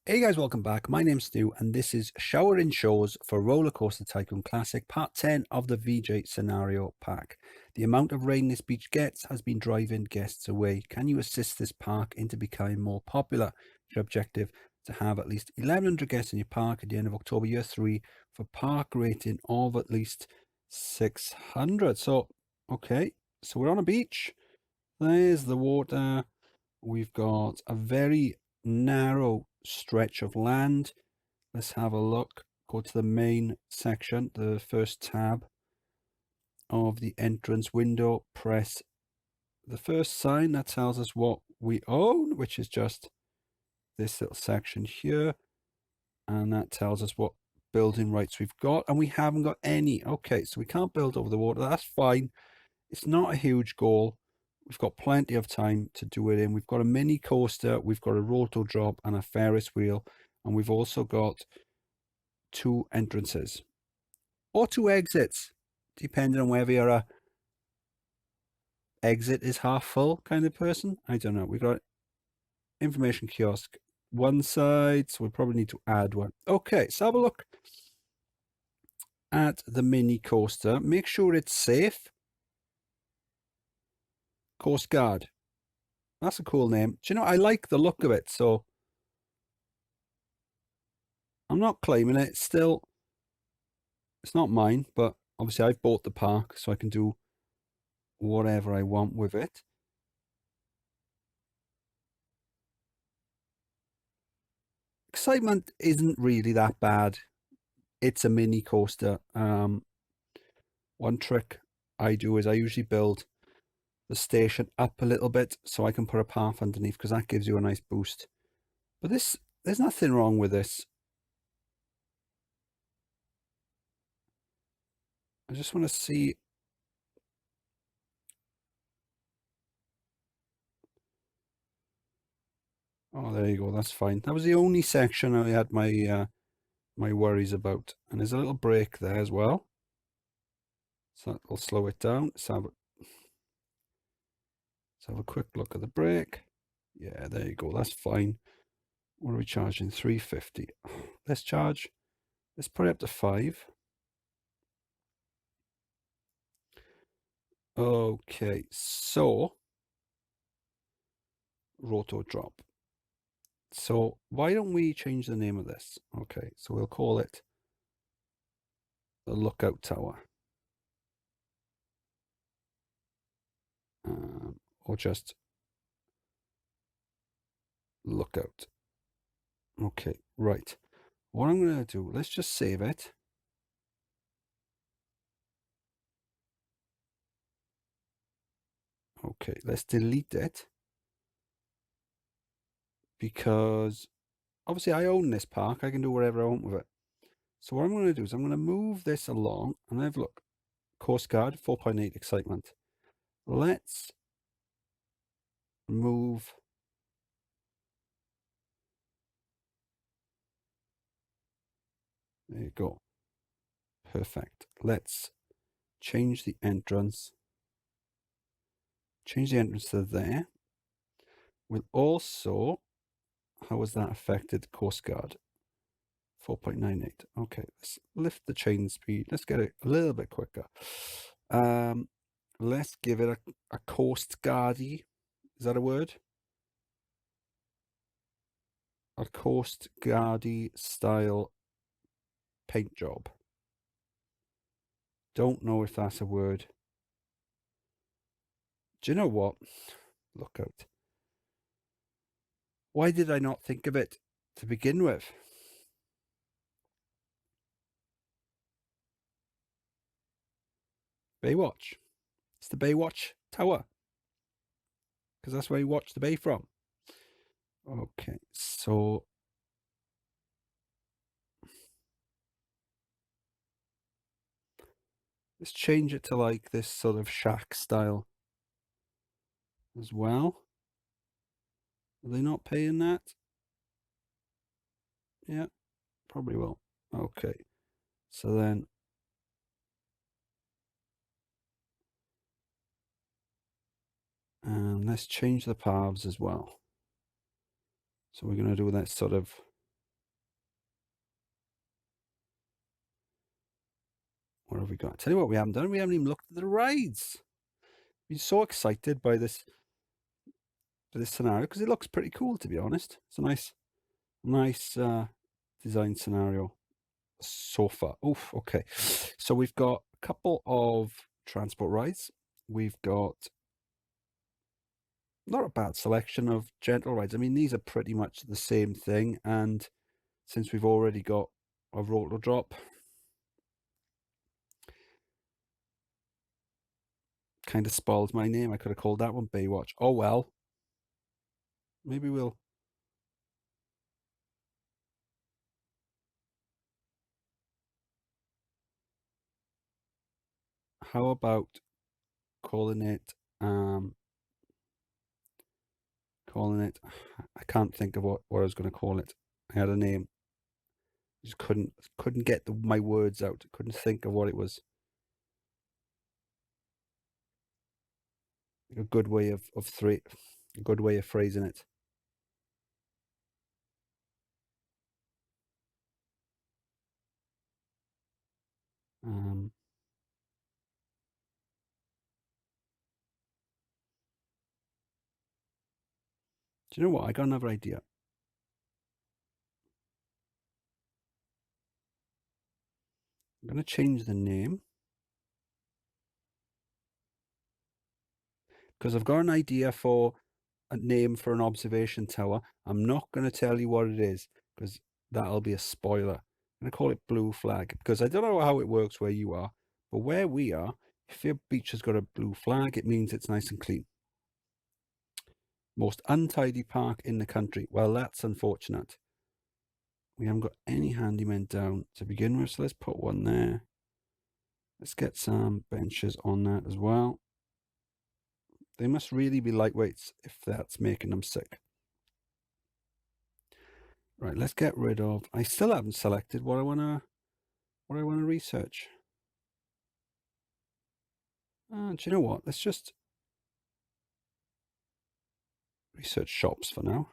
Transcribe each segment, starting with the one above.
Hey guys, welcome back. My name's Stu and this is Shower in Shows for Rollercoaster Tycoon Classic, part 10 of the VJ scenario pack. The amount of rain this beach gets has been driving guests away. Can you assist this park into becoming more popular? Your objective to have at least 1100 guests in your park at the end of October year 3 for park rating of at least 600. So, okay, so we're on a beach. There's the water. We've got a very narrow stretch of land. Let's have a look. Go to the main section, the first tab of the entrance window. Press the first sign that tells us what we own, which is just this little section here. And that tells us what building rights we've got. And we haven't got any. Okay, so we can't build over the water. That's fine. It's not a huge goal. We've got plenty of time to do it in. We've got a mini coaster, we've got a roto drop and a Ferris wheel, and we've also got 2 entrances or 2 exits, depending on whether you're a exit is half full kind of person. I don't know. We've got information kiosk one side, so we probably need to add one. Okay, so have a look at the mini coaster. Make sure it's safe. Coast Guard. That's a cool name. Do you know, I like the look of it, so I'm not claiming it. Still, it's not mine, but obviously I've bought the park, so I can do whatever I want with it. Excitement isn't really that bad. It's a mini coaster. One trick I do is I usually build the station up a little bit so I can put a path underneath, because that gives you a nice boost. But there's nothing wrong with this. I just want to see. Oh, there you go. That's fine. That was the only section I had my my worries about. And there's a little break there as well, so that'll slow it down. Let's have a quick look at the brake. Yeah, there you go. That's fine. What are we charging? 350. Let's charge. Let's put it up to 5. Okay, so roto drop. So why don't we change the name of this? Okay, so we'll call it the Lookout Tower. Or just Lookout. Okay, right. What I'm going to do, let's just save it. Okay, let's delete it, because obviously I own this park. I can do whatever I want with it. So what I'm going to do is I'm going to move this along and have a look. Coast Guard, 4.8 excitement. Let's move. There you go. Perfect. Let's change the entrance. Change the entrance to there. We'll also, how has that affected Coast Guard? 4.98. Okay, let's lift the chain speed. Let's get it a little bit quicker. Let's give it a Coast Guardy. Is that a word? A Coast Guardy style paint job. Don't know if that's a word. Do you know what? Lookout. Why did I not think of it to begin with? Baywatch. It's the Baywatch Tower, because that's where you watch the bay from. Okay, so let's change it to like this sort of shack style as well. Are they not paying that? Yeah, probably will. Okay, so then let's change the paths as well. So we're going to do that sort of What have we got? Tell you what we haven't done. We haven't even looked at the rides. Been so excited by this scenario because it looks pretty cool, to be honest. It's a nice design scenario so far. Oof, okay. So we've got a couple of transport rides. We've got not a bad selection of gentle rides. I mean, these are pretty much the same thing. And since we've already got a rotor drop, kind of spoils my name. I could have called that one Baywatch. Oh well. Maybe we'll. How about calling it I can't think of what I was going to call it. I had a name, just couldn't get my words out. Couldn't think of what it was. A good way of a good way of phrasing it. Do you know what? I got another idea. I'm going to change the name because I've got an idea for a name for an observation tower. I'm not going to tell you what it is because that'll be a spoiler. I'm going to call it Blue Flag because I don't know how it works where you are, but where we are, if your beach has got a blue flag, it means it's nice and clean. Most untidy park in the country. Well, that's unfortunate. We haven't got any handymen down to begin with, so let's put one there. Let's get some benches on that as well. They must really be lightweights if that's making them sick. Right, let's get rid of. I still haven't selected what I wanna research. Do you know what? Let's just research shops for now.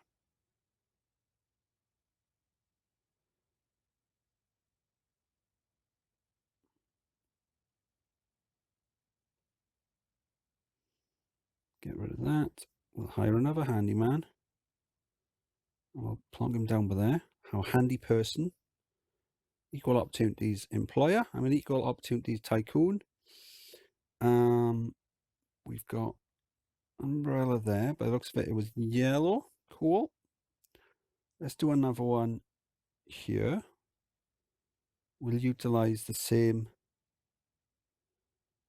Get rid of that. We'll hire another handyman. We'll plonk him down by there. How handy person. Equal opportunities employer. I'm an equal opportunities tycoon. We've got umbrella there. By the looks of it, it was yellow. Cool. Let's do another one here. We'll utilize the same.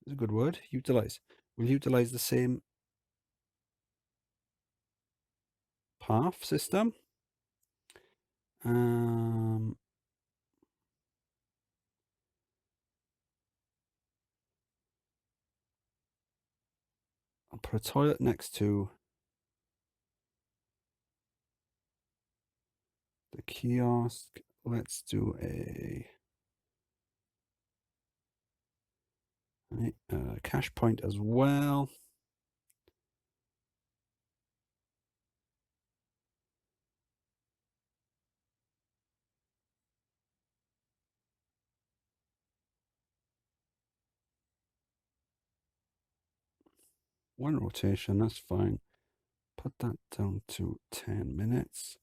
Is a good word. Utilize. We'll utilize the same path system. I'll put a toilet next to the kiosk. Let's do a cash point as well. One rotation, that's fine. Put that down to 10 minutes.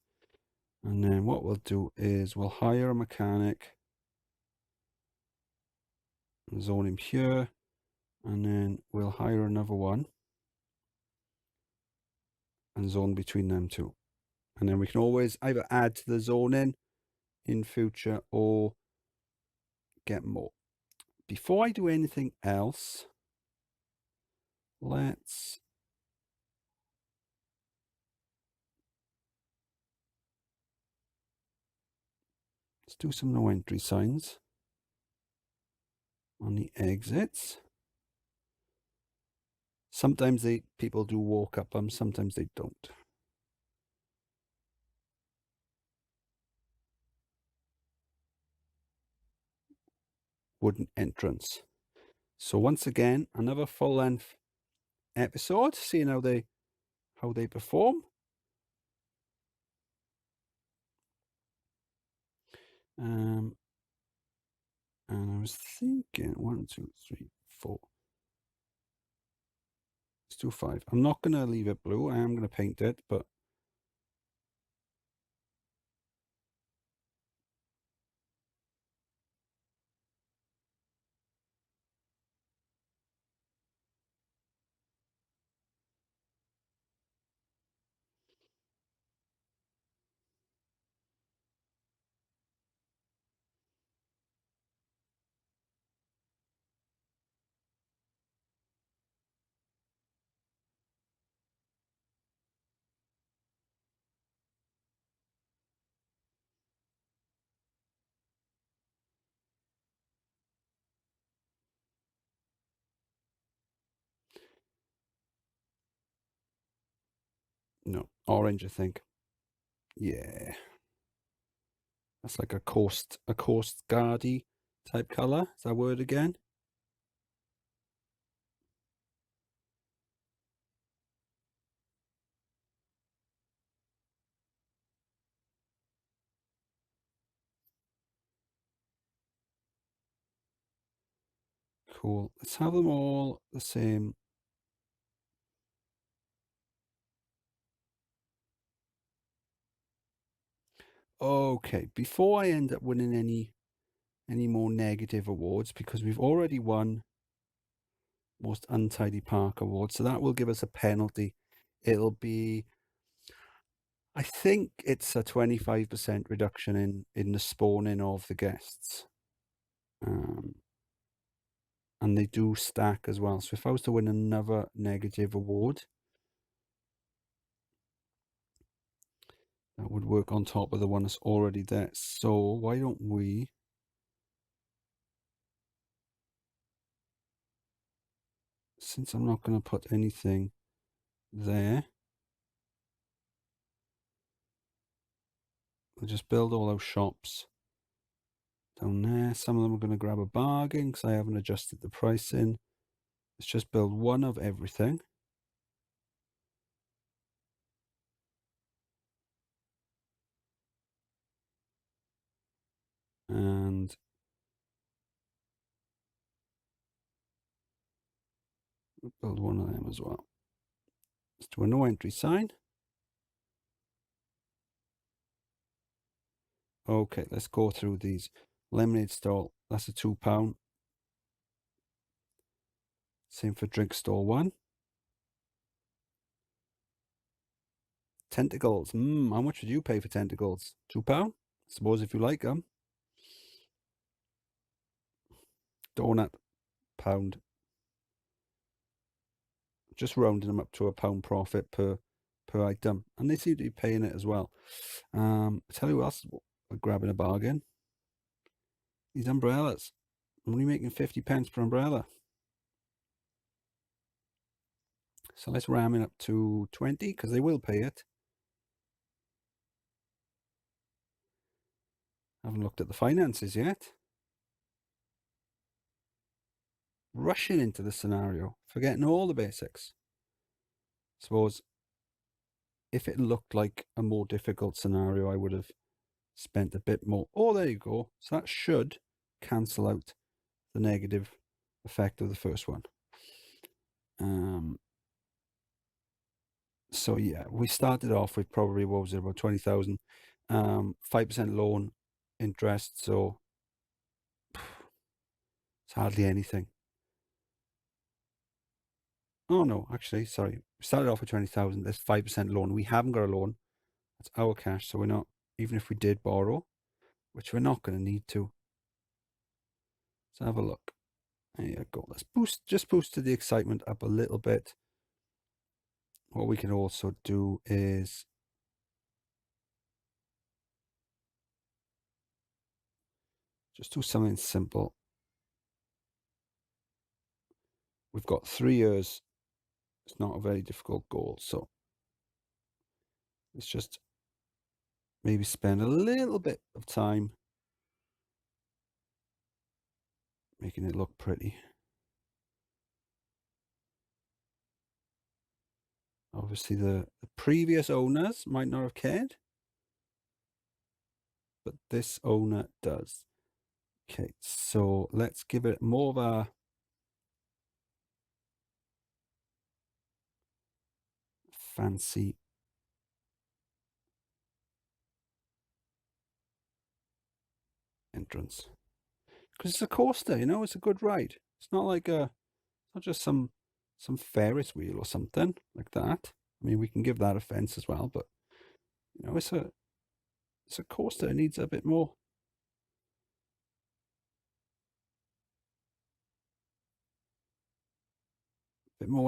And then what we'll do is we'll hire a mechanic, zone him here, and then we'll hire another one and zone between them two. And then we can always either add to the zoning in future or get more. Before I do anything else, let's do some no entry signs on the exits. Sometimes people do walk up them, sometimes they don't. Wooden entrance. So once again, another full length episode, seeing how they perform. And I was thinking 1, 2, 3, 4. Let's do 5. I'm not going to leave it blue. I am going to paint it, but no, orange, I think. Yeah, that's like a coast guardy type color. Is that word again? Cool. Let's have them all the same. Okay, before I end up winning any more negative awards, because we've already won most untidy park award, so that will give us a penalty. It'll be, I think it's a 25% reduction in the spawning of the guests. And they do stack as well. So if I was to win another negative award, that would work on top of the one that's already there. So why don't we, since I'm not going to put anything there, we'll just build all those shops down there. Some of them are going to grab a bargain because I haven't adjusted the pricing. Let's just build one of everything. And we'll build one of them as well. Let's do a no entry sign. Okay, let's go through these. Lemonade stall, that's a £2. Same for drink stall 1. Tentacles. How much would you pay for tentacles? £2? Suppose if you like them. Donut, £1. Just rounding them up to £1 profit per item. And they seem to be paying it as well. I tell you what else, we're grabbing a bargain. These umbrellas. I'm only making 50 pence per umbrella. So let's ram it up to 20 because they will pay it. I haven't looked at the finances yet. Rushing into the scenario, forgetting all the basics. Suppose if it looked like a more difficult scenario, I would have spent a bit more. Oh, there you go. So that should cancel out the negative effect of the first one. So yeah, we started off with probably, what was it, about 20,000, 5% loan interest. So it's hardly anything. Oh no, actually, sorry. We started off with 20,000. There's 5% loan. We haven't got a loan. That's our cash. So we're not, even if we did borrow, which we're not going to need to. Let's have a look. There you go. Let's just boost the excitement up a little bit. What we can also do is just do something simple. We've got 3 years. It's not a very difficult goal. So let's just maybe spend a little bit of time making it look pretty. Obviously, the previous owners might not have cared, but this owner does. Okay, so let's give it more of a fancy entrance. Because it's a coaster, you know, it's a good ride. It's not like not just some Ferris wheel or something like that. I mean, we can give that a fence as well, but you know, it's a coaster. It needs a bit more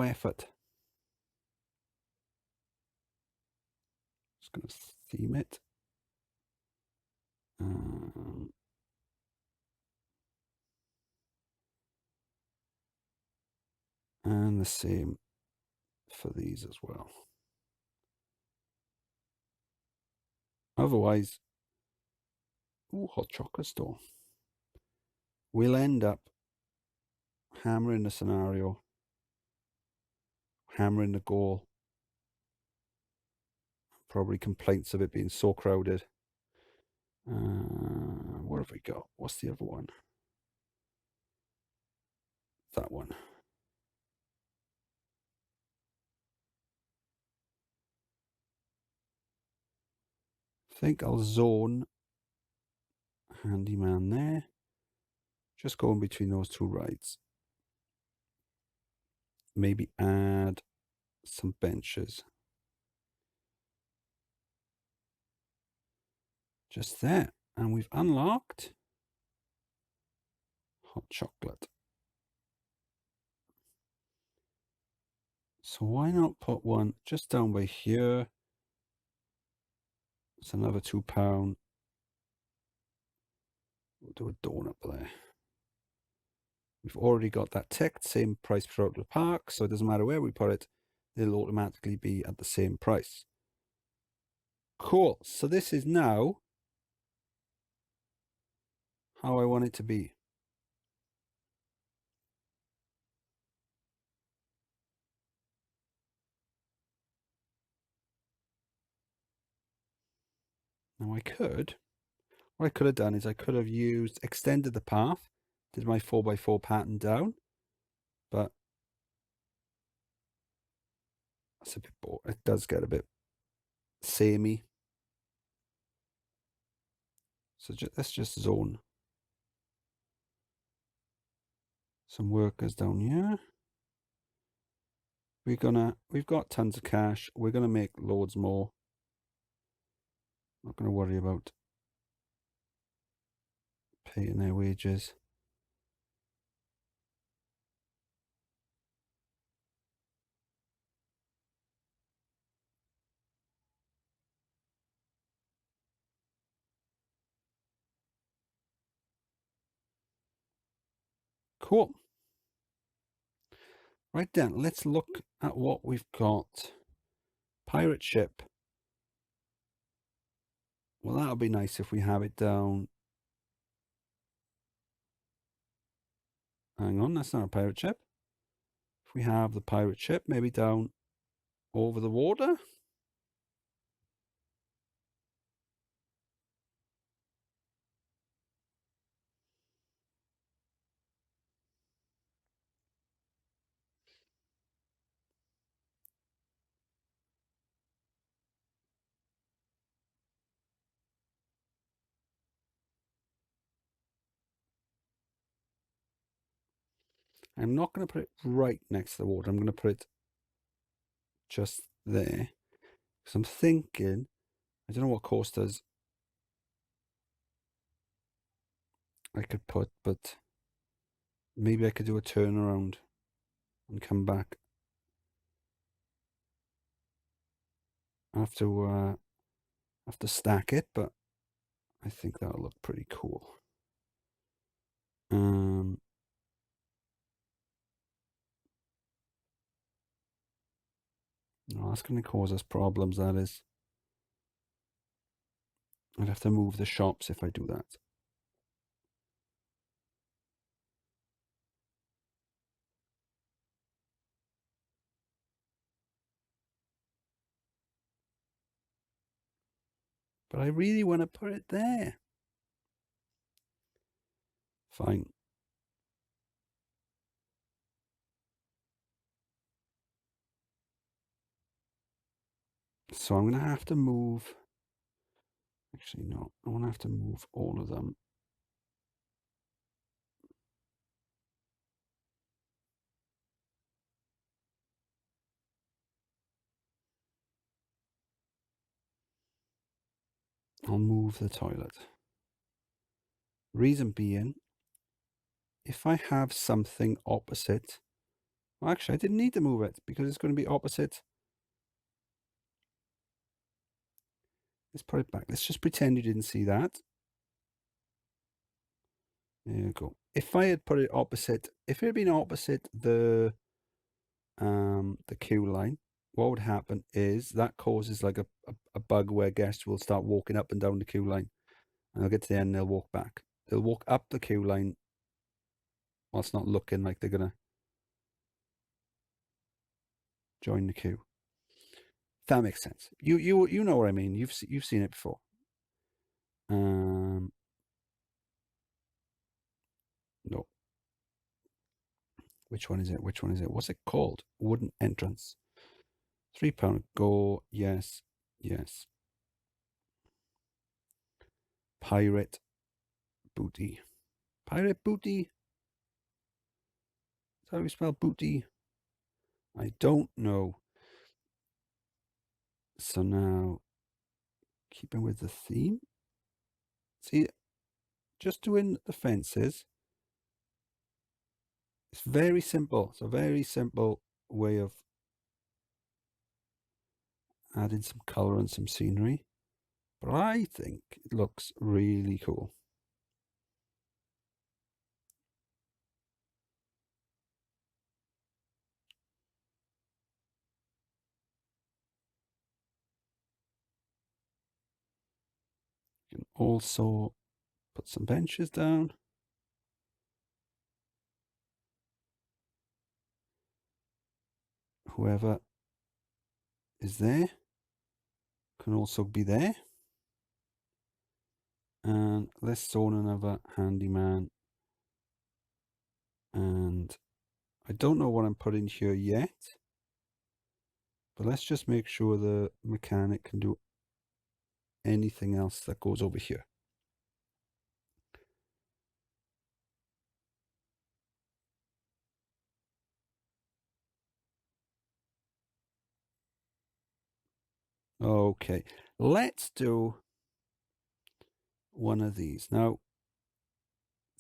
effort. Just gonna theme it. And the same for these as well. Otherwise, ooh, hot chocolate store. We'll end up hammering the scenario, hammering the goal. Probably complaints of it being so crowded. What have we got? What's the other one? That one. I think I'll zone Handyman there. Just go in between those two rides. Maybe add some benches. Just there. And we've unlocked hot chocolate. So why not put one just down by here? It's another £2. We'll do a donut there. We've already got that ticked, same price throughout the park, so it doesn't matter where we put it, it'll automatically be at the same price. Cool, so this is now how I want it to be. Now what I could have done is I could have extended the path, did my 4x4 pattern down, but that's a bit boring. It does get a bit samey. So let's just zone some workers down here. We've got tons of cash. We're gonna make loads more. Not gonna worry about paying their wages. Cool. Right then, let's look at what we've got. Pirate ship. Well, that'll be nice if we have it down. Hang on, that's not a pirate ship. If we have the pirate ship, maybe down over the water. I'm not going to put it right next to the water. I'm going to put it just there. Because I'm thinking, I don't know what coasters I could put, but maybe I could do a turnaround and come back. I have to stack it, but I think that'll look pretty cool. No, that's going to cause us problems, that is. I'd have to move the shops if I do that. But I really want to put it there. Fine. So I'm going to have to move. Actually, no. I want to have to move all of them. I'll move the toilet. Reason being, if I have something opposite, well, actually, I didn't need to move it because it's going to be opposite. Let's put it back. Let's just pretend you didn't see that. There you go. If I had put it opposite, if it had been opposite the queue line, what would happen is that causes like a bug where guests will start walking up and down the queue line, and they'll get to the end and they'll walk back. They'll walk up the queue line whilst not looking like they're gonna join the queue. If that makes sense. You know what I mean. You've seen it before. No. Which one is it? Which one is it? What's it called? Wooden entrance. £3. Go. Yes. Yes. Pirate booty. Pirate booty? Is that how you spell booty? I don't know. So now, keeping with the theme. See, just doing the fences. It's very simple. It's a very simple way of adding some colour and some scenery. But I think it looks really cool. You can also put some benches down. Whoever is there can also be there. And let's zone another handyman. And I don't know what I'm putting here yet, but let's just make sure the mechanic can do anything else that goes over here. Okay, let's do one of these. Now,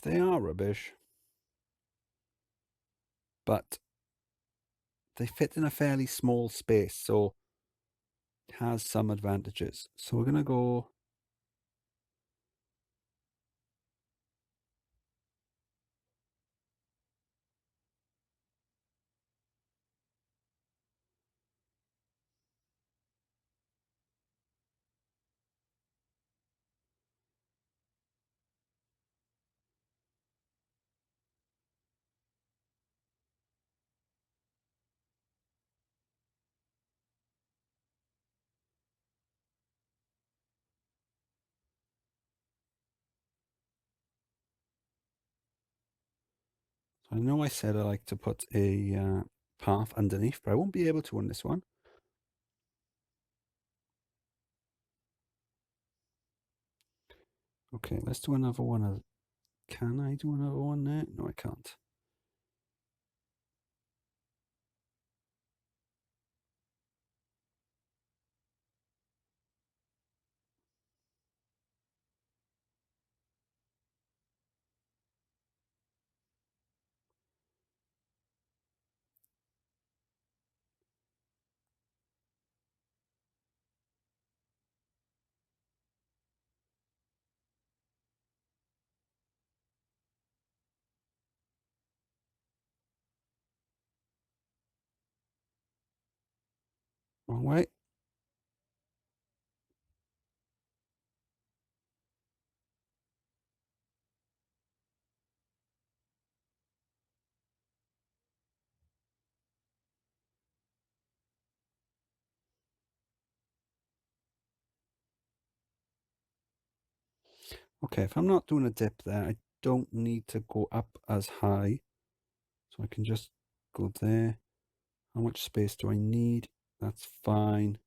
they are rubbish, but they fit in a fairly small space, so it has some advantages. So we're going to go I know I said I like to put a path underneath, but I won't be able to on this one. Okay, let's do another one. Can I do another one there? No, I can't. Wrong way. Okay, if I'm not doing a dip there, I don't need to go up as high. So I can just go there. How much space do I need? That's fine.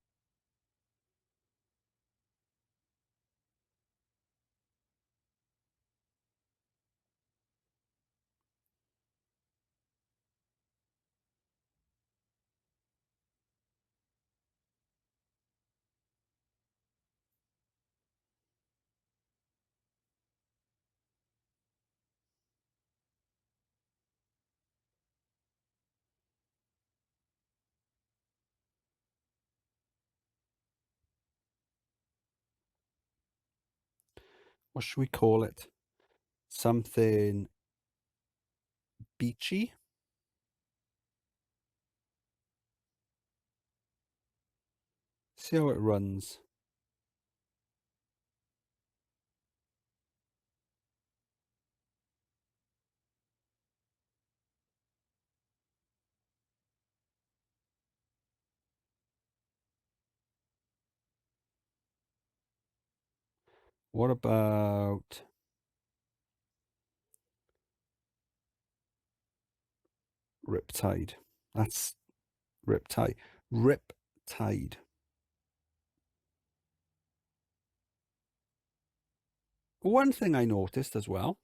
What should we call it? Something beachy? See how it runs. What about Riptide? That's Riptide. Riptide. One thing I noticed as well,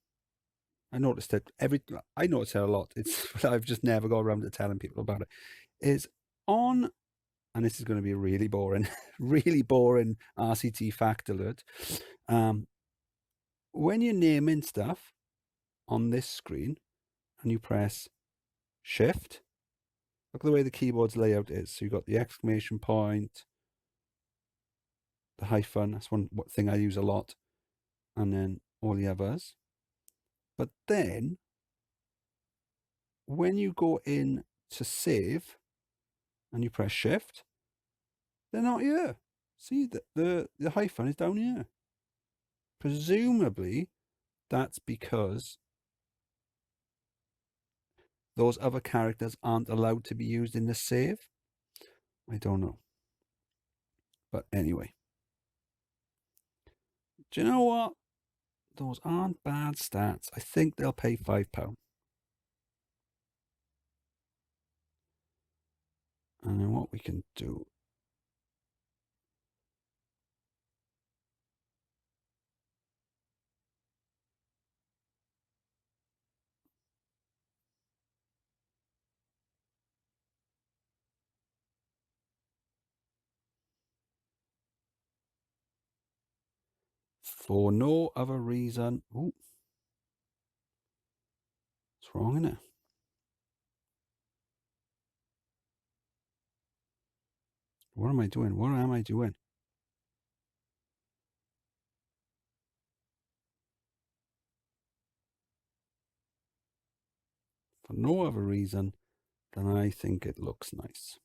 I noticed it a lot. It's I've just never got around to telling people about it. Is on, and this is going to be really boring, really boring RCT fact alert. When you're naming stuff on this screen and you press Shift, look at the way the keyboard's layout is. So you've got the exclamation point, the hyphen. That's one thing I use a lot, and then all the others. But then when you go in to save and you press Shift, they're not here. See, the hyphen is down here. Presumably, that's because those other characters aren't allowed to be used in the save. I don't know. But anyway. Do you know what? Those aren't bad stats. I think they'll pay £5. And then what we can do. For no other reason. Ooh. What's wrong in it? What am I doing? What am I doing? For no other reason than I think it looks nice.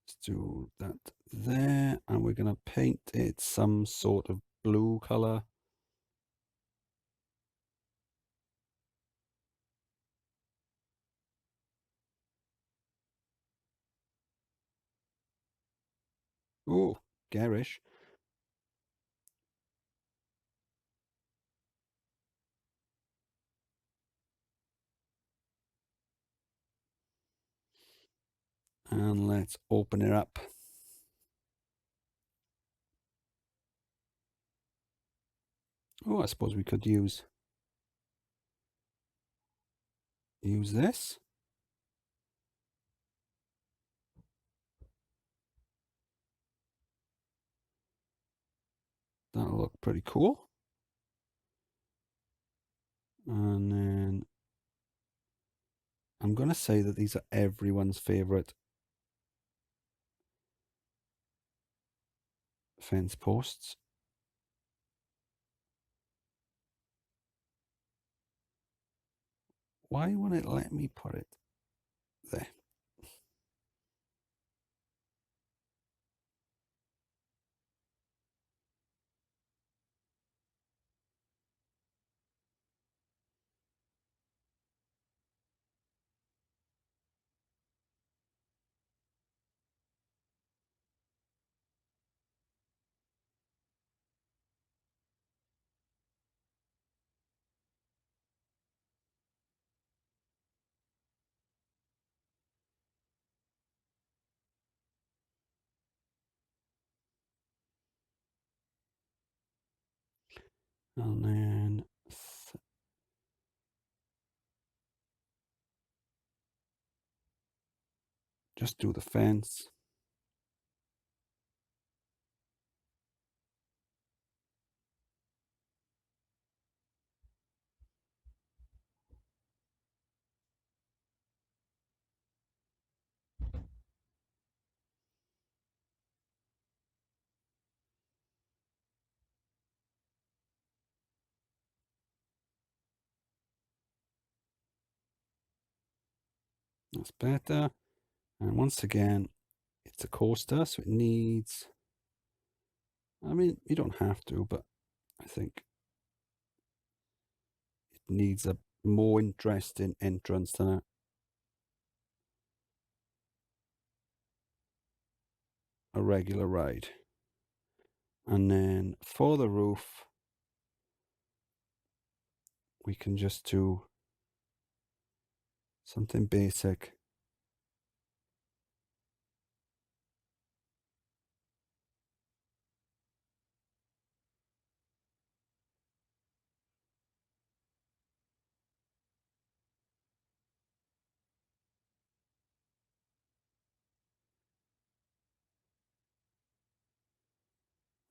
Let's do that there, and we're going to paint it some sort of blue color. Oh, garish. And let's open it up. Oh, I suppose we could use this. That'll look pretty cool. And then I'm going to say that these are everyone's favorite fence posts. Why won't it let me put it there? And then just do the fence. That's better. And once again, it's a coaster, so it needs, I mean, you don't have to, but I think it needs a more interesting entrance than a regular ride. And then for the roof, we can just do something basic.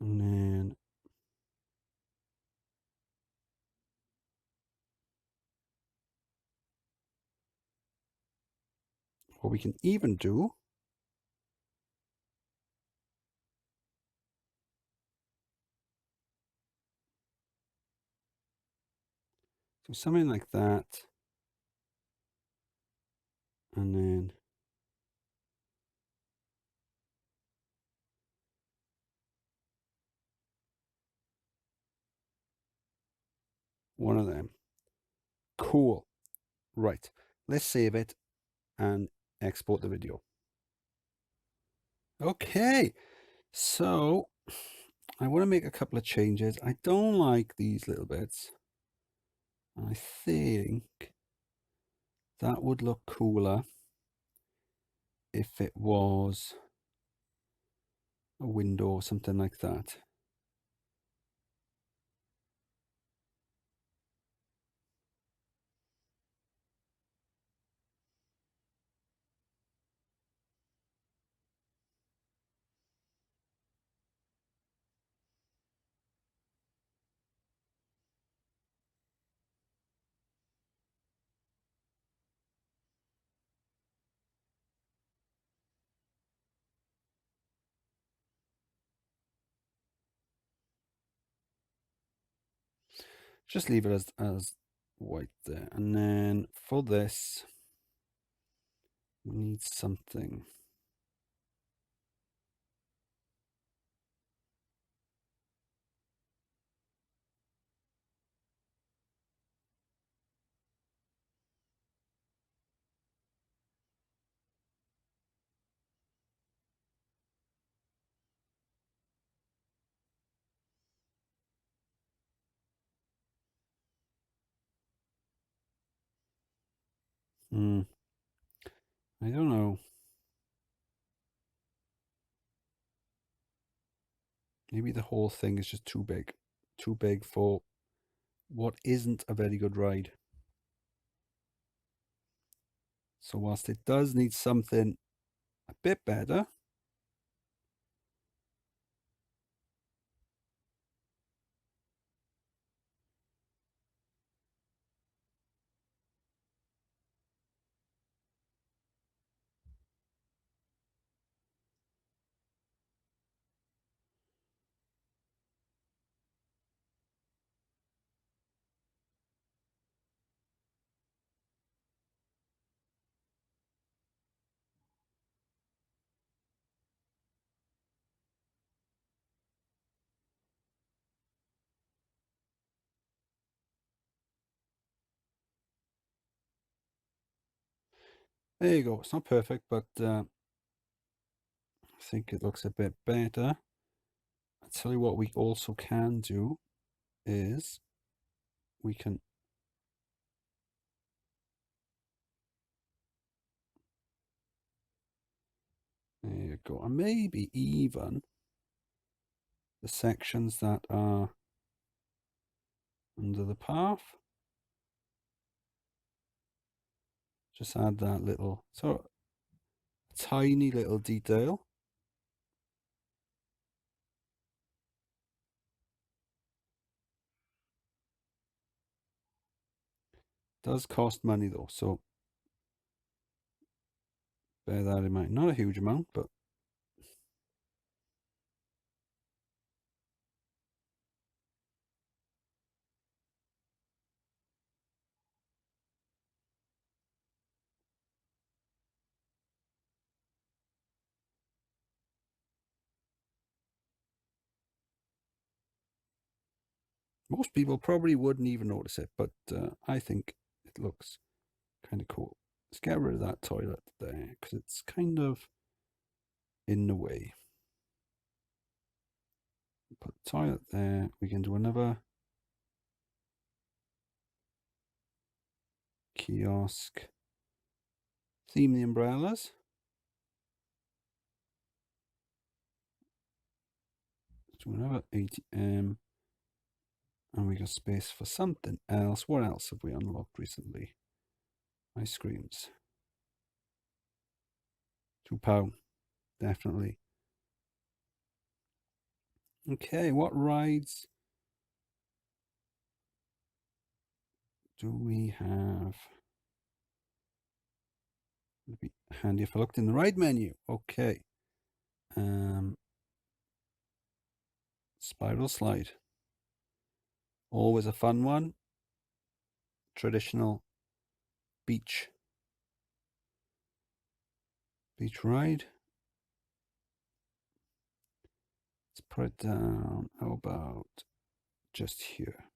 And then what we can even do, so something like that. And then one of them. Cool. Right. Let's save it and export the video. Okay. So I want to make a couple of changes. I don't like these little bits. I think that would look cooler if it was a window or something like that. Just leave it as white there. And then for this, we need something. I don't know. Maybe the whole thing is just too big. Too big for what isn't a very good ride. So whilst it does need something a bit better, there you go. It's not perfect, but I think it looks a bit better. I'll tell you what we also can do is we can there you go. And maybe even the sections that are under the path. Just add that little, so tiny little detail. Does cost money though, so bear that in mind. Not a huge amount, but most people probably wouldn't even notice it, but I think it looks kind of cool. Let's get rid of that toilet there because it's kind of in the way. Put the toilet there. We can do another kiosk. Theme the umbrellas. Let's do another ATM. And we got space for something else. What else have we unlocked recently? Ice creams. £2, definitely. Okay, what rides do we have? It'd be handy if I looked in the ride menu. Okay. Spiral slide. Always a fun one. Traditional beach ride. Let's put it down. How about just here?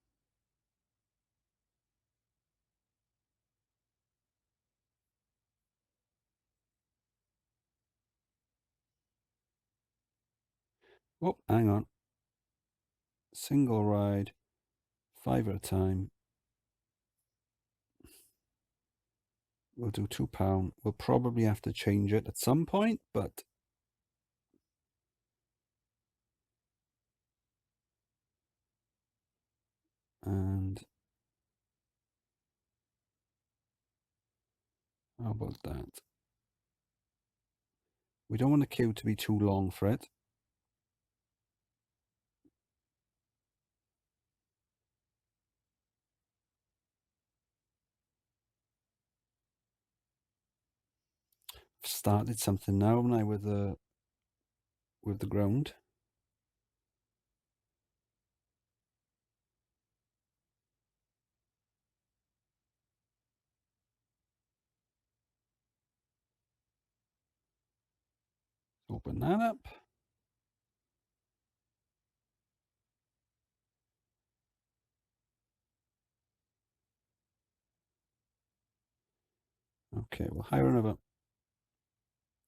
Oh, hang on. Single ride, 5 at a time. We'll do £2. We'll probably have to change it at some point, but and how about that? We don't want the queue to be too long for it. I've started something now, haven't I, with the ground. Open that up. Okay, we'll hire another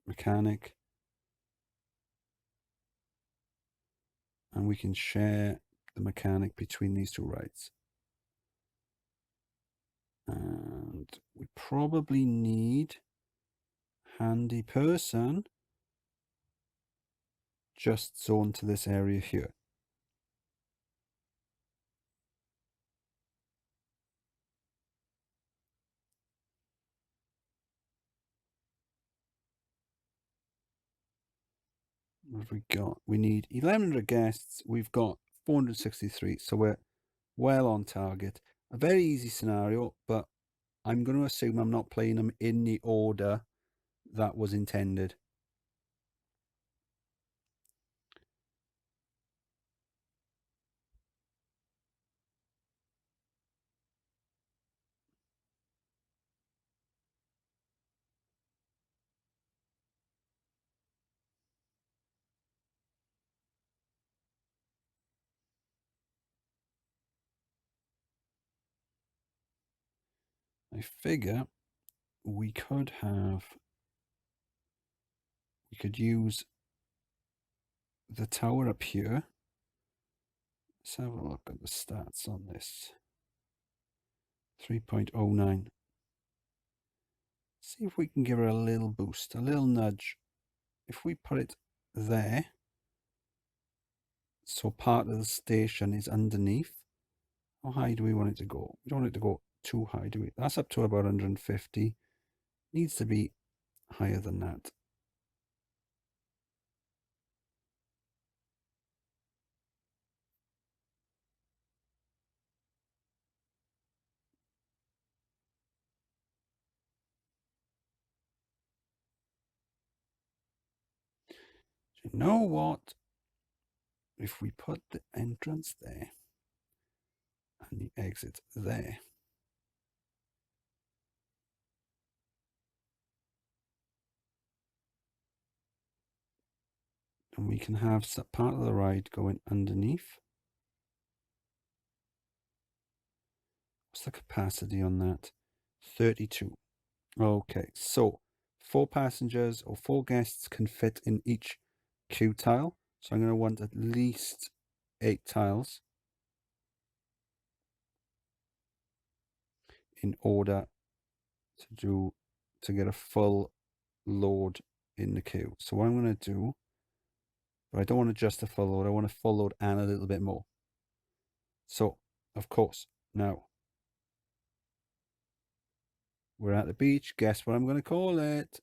mechanic. And we can share the mechanic between these two rides. And we probably need handy person just zoned to this area here. What have we got? We need 1100 guests. We've got 463, so we're well on target. A very easy scenario, but I'm going to assume I'm not playing them in the order that was intended. I figure we could use the tower up here. Let's have a look at the stats on this. 3.09. See if we can give her a little boost, a little nudge. If we put it there, so part of the station is underneath, How high do we want it to go? We don't want it to go too high, do we? That's up to about 150. Needs to be higher than that. You know what? If we put the entrance there and the exit there, and we can have part of the ride going underneath. What's the capacity on that? 32. Okay, so 4 passengers or 4 guests can fit in each queue tile. So I'm going to want at least 8 tiles in order to get a full load in the queue. So what I'm going to do, but I don't want just a full load, I want a full load and a little bit more. So, of course, now we're at the beach. Guess what I'm going to call it?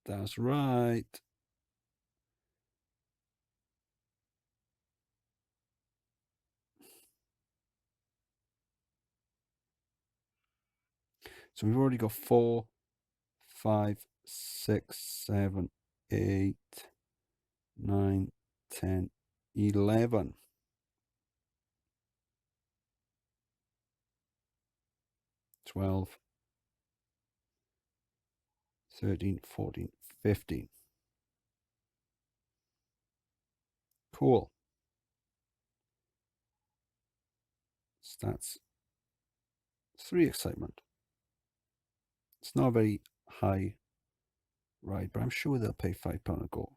That's right. So we've already got 4, 5, 6, 7, 8, 9, 10, 11. 12, 13, 14, 15. Cool. Stats. 3 excitement. It's not a very high ride, but I'm sure they'll pay £5 a go.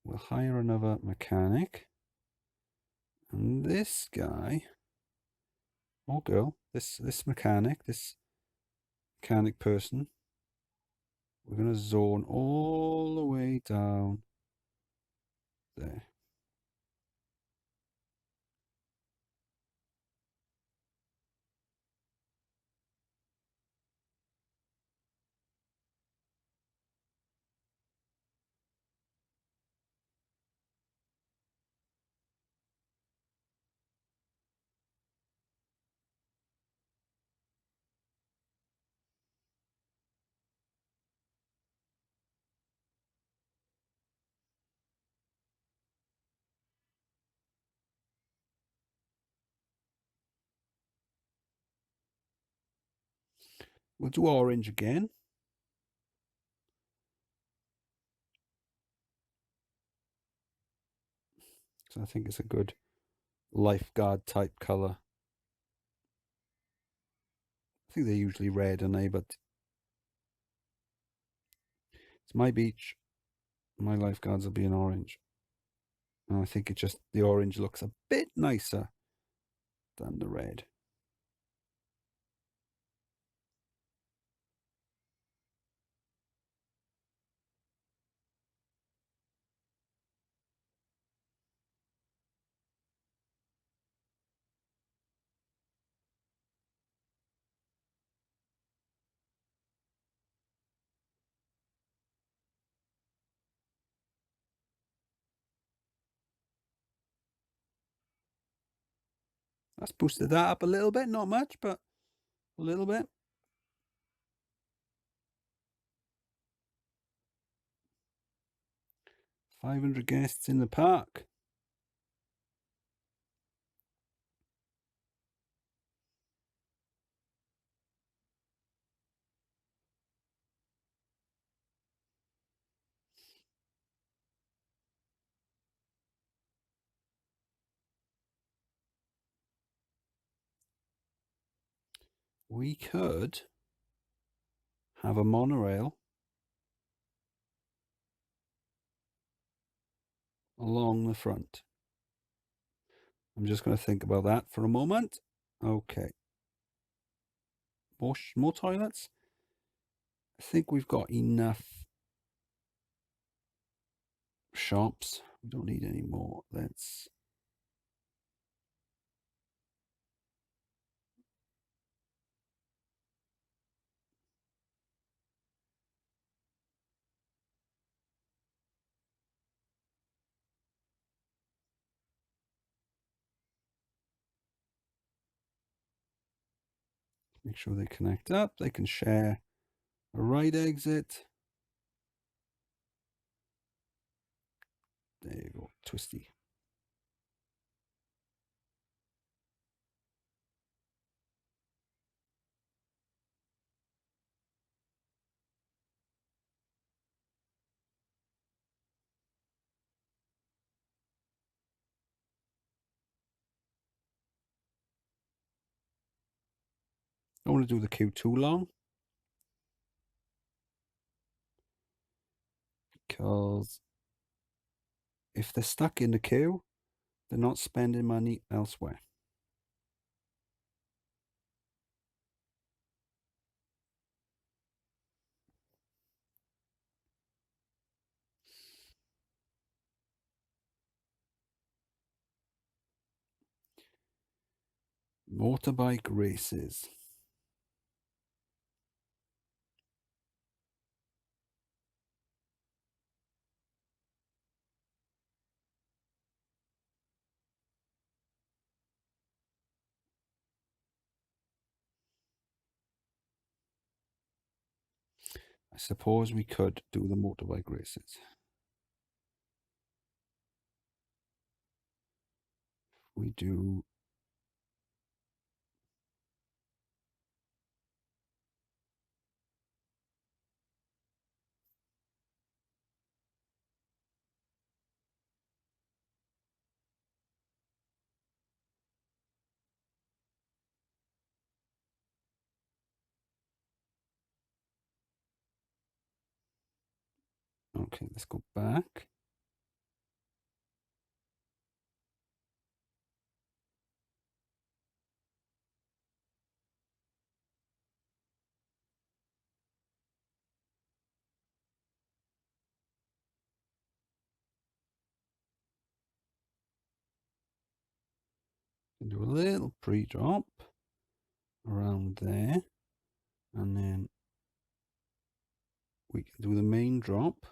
We'll hire another mechanic. And this guy, or girl, this mechanic person, we're going to zone all the way down there. We'll do orange again. So I think it's a good lifeguard type color. I think they're usually red, aren't they? But it's my beach. My lifeguards will be in orange. And I think the orange looks a bit nicer than the red. That's boosted that up a little bit, not much, but a little bit. $500 guests in the park. We could have a monorail along the front. I'm just going to think about that for a moment. Okay. More toilets? I think we've got enough shops. We don't need any more. Make sure they connect up. They can share a right exit. There you go, twisty. Don't want to do the queue too long, because if they're stuck in the queue, they're not spending money elsewhere. Motorbike races. I suppose we could do the motorbike races. We do okay, let's go back. Do a little pre-drop around there, and then we can do the main drop.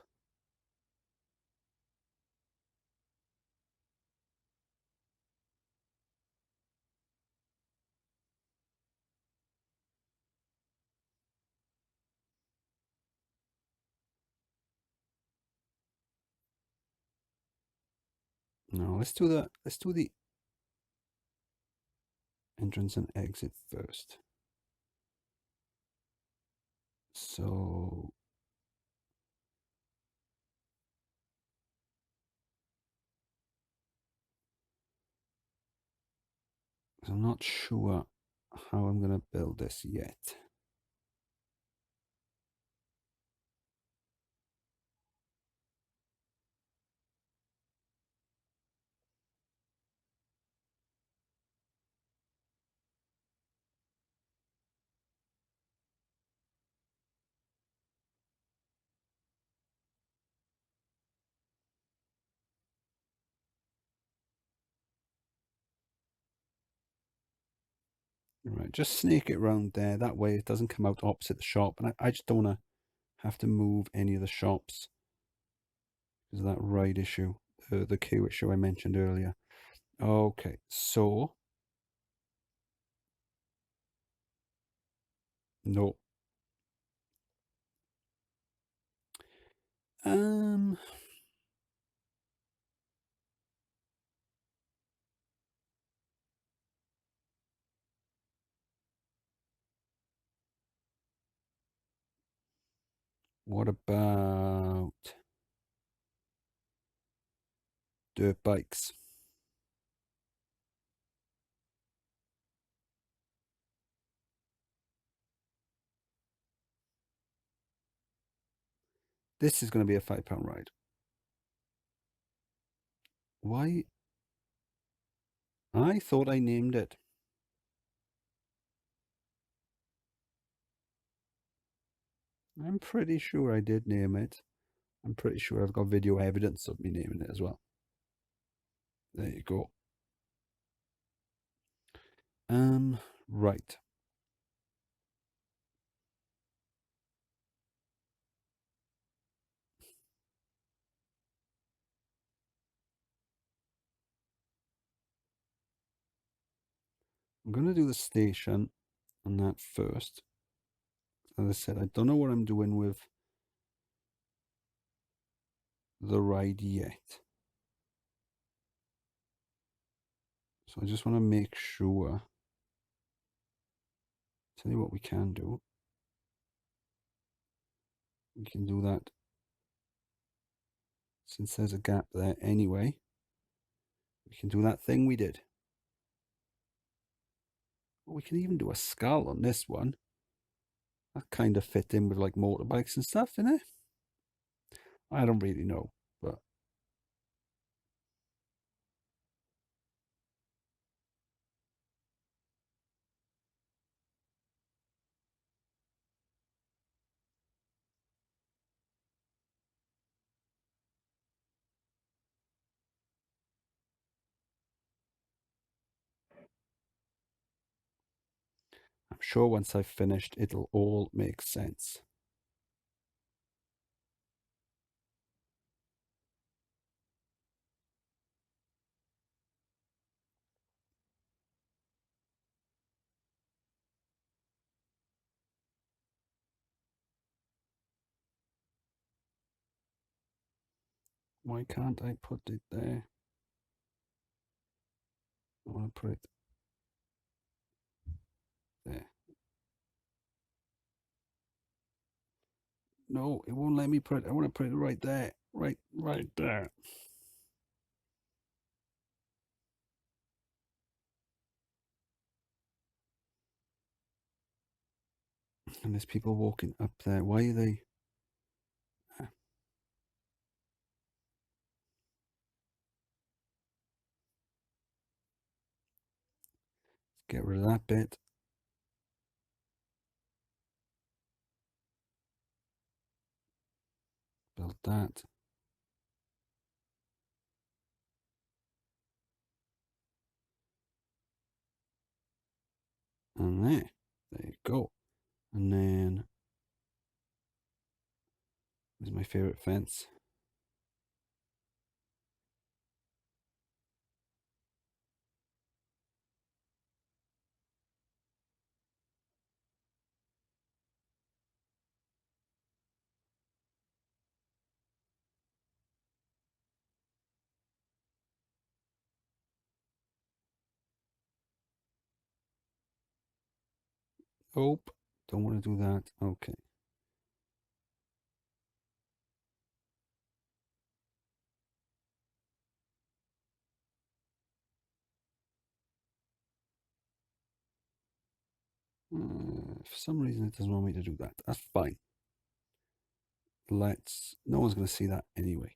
No, let's do the entrance and exit first. So I'm not sure how I'm going to build this yet. Right, just snake it around there. That way it doesn't come out opposite the shop. And I just don't want to have to move any of the shops because of that ride issue, the queue issue I mentioned earlier. Okay, so no. Um, what about dirt bikes? This is going to be a £5 ride. Why? I thought I named it. I'm pretty sure I did name it. I'm pretty sure I've got video evidence of me naming it as well. There you go. Right. I'm going to do the station, on that first. As I said, I don't know what I'm doing with the ride yet. So I just want to make sure. Tell you what we can do. We can do that since there's a gap there anyway. We can do that thing we did. We can even do a skull on this one. That kind of fit in with like motorbikes and stuff, innit? I don't really know, but I'm sure once I've finished, it'll all make sense. Why can't I put it there? I want to put it there. No, it won't let me put it. I want to put it right there. Right there. And there's people walking up there. Why are they? Get rid of that bit. Build that. And there you go. And then, this is my favorite fence. Oh, don't want to do that. Okay. For some reason, it doesn't want me to do that. That's fine. No one's going to see that anyway.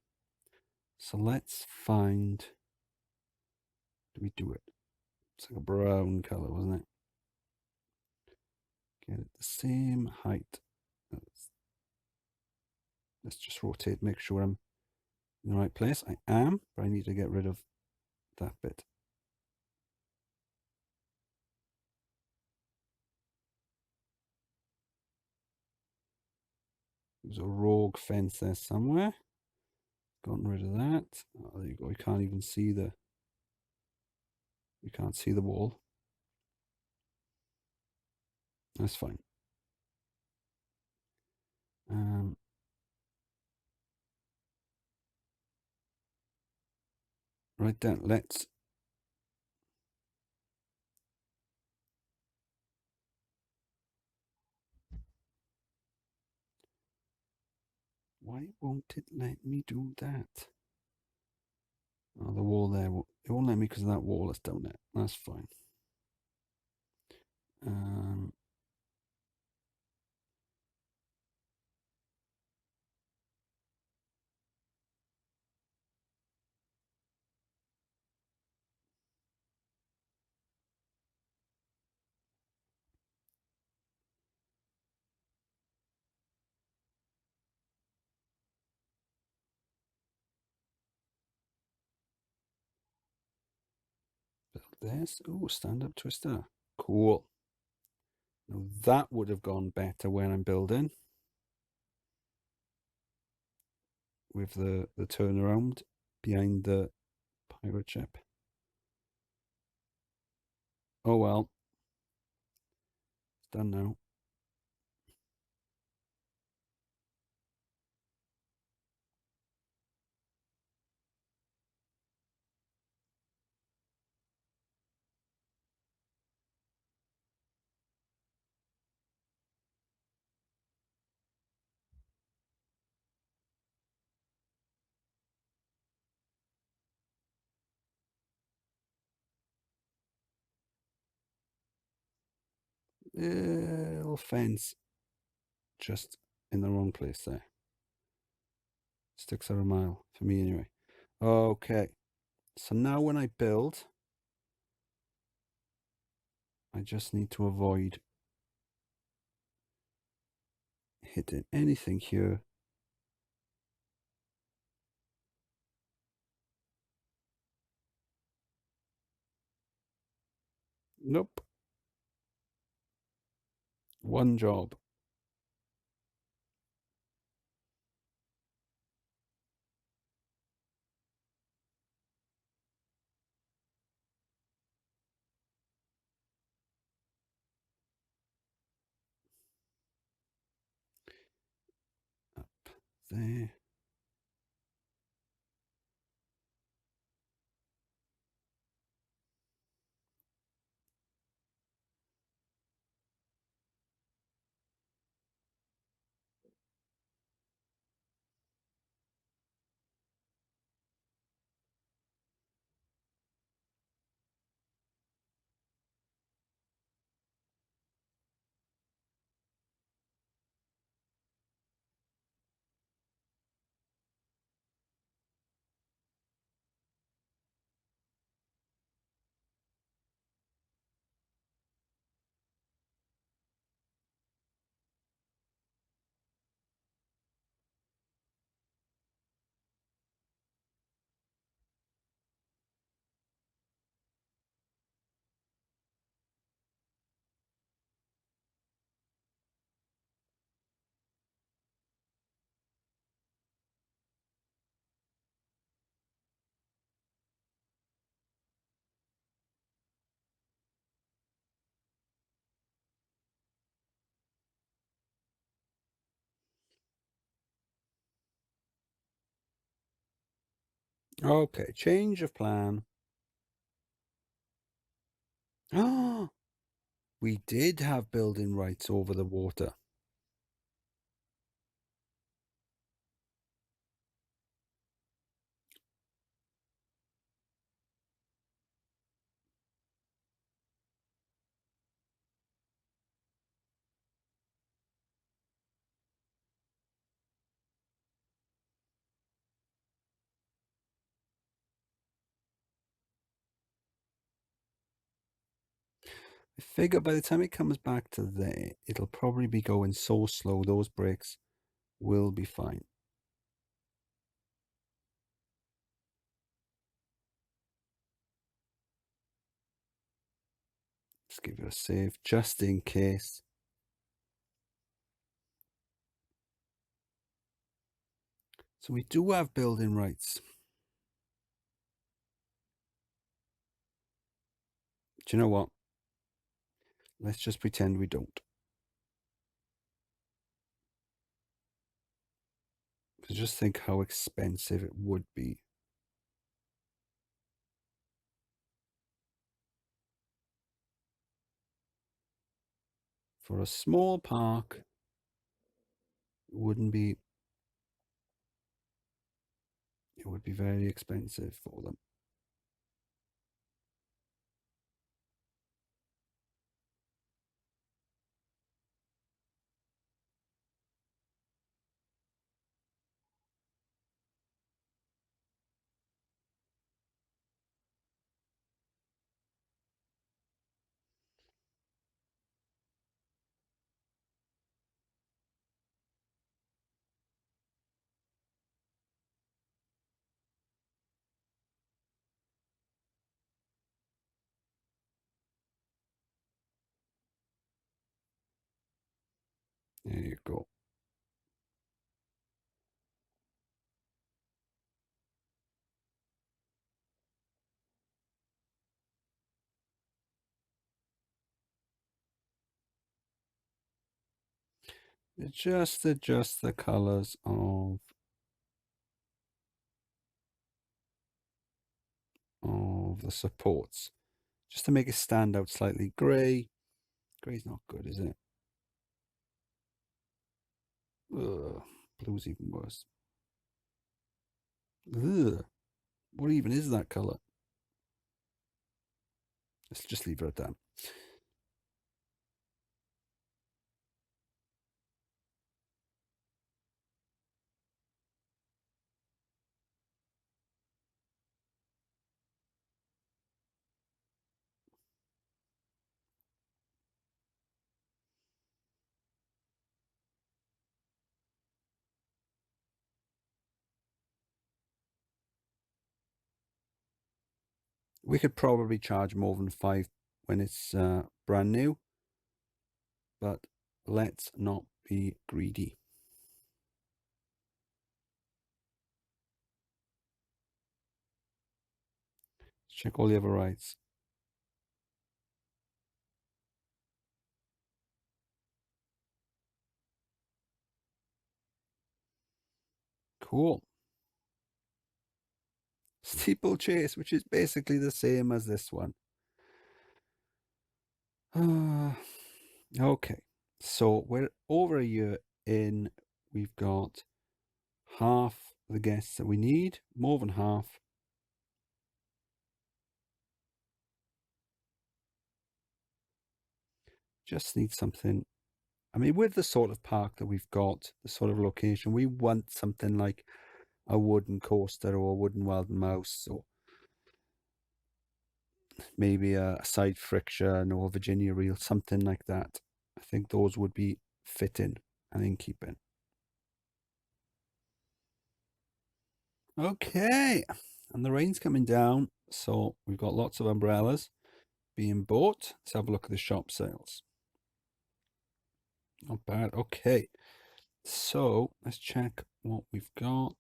So let's find, do we do it? It's like a brown color, wasn't it? Get it the same height. Let's just rotate, make sure I'm in the right place. I am, but I need to get rid of that bit. There's a rogue fence there somewhere. Gotten rid of that. Oh, there you go. You can't even see the. You can't see the wall. That's fine. Right then, let's. Why won't it let me do that? Oh, the wall there. It won't let me because of that wall that's down there. That's fine. Build this. Oh, stand-up twister. Cool. Now that would have gone better when I'm building with the turnaround behind the pirate ship. Oh well. Done now. Little fence just in the wrong place there. Sticks are a mile for me anyway. Okay, so now when I build, I just need to avoid hitting anything here. Nope. One job. Up there. Okay, change of plan. Ah, we did have building rights over the water. I figure by the time it comes back to there, it'll probably be going so slow, those brakes will be fine. Let's give it a save just in case. So we do have building rights. Do you know what? Let's just pretend we don't. Because just think how expensive it would be. For a small park, it wouldn't be. It would be very expensive for them. There you go. Just adjust the colors of the supports, just to make it stand out slightly. Grey's not good, is it? Ugh, blue's even worse. Ugh, what even is that color? Let's just leave it at that. We could probably charge more than 5 when it's brand new, but let's not be greedy. Check all the other rides. Cool. Steeplechase, which is basically the same as this one. Okay, so we're over a year in. We've got half the guests that we need, more than half. Just need something. I mean, with the sort of park that we've got, the sort of location, we want something like a wooden coaster or a wooden wild mouse, or maybe a side friction or a Virginia reel, something like that. I think those would be fitting and in keeping. Okay, and the rain's coming down, so we've got lots of umbrellas being bought. Let's have a look at the shop sales. Not bad. Okay, so let's check what we've got.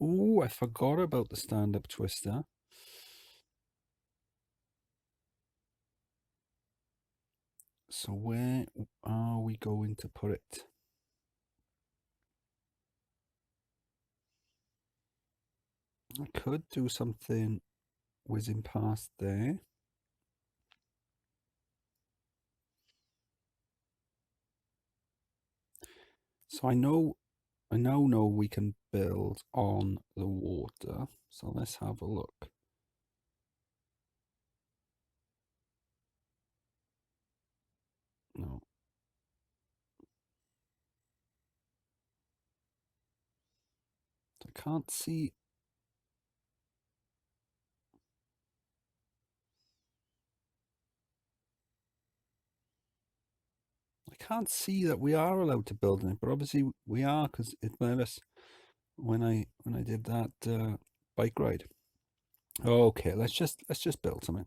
Oh, I forgot about the stand-up twister. So where are we going to put it? I could do something whizzing past there. So I now know we can build on the water. So let's have a look. No. I can't see. I can't see that we are allowed to build in it, but obviously we are, because it made us when I did that bike ride. Okay, let's just build something.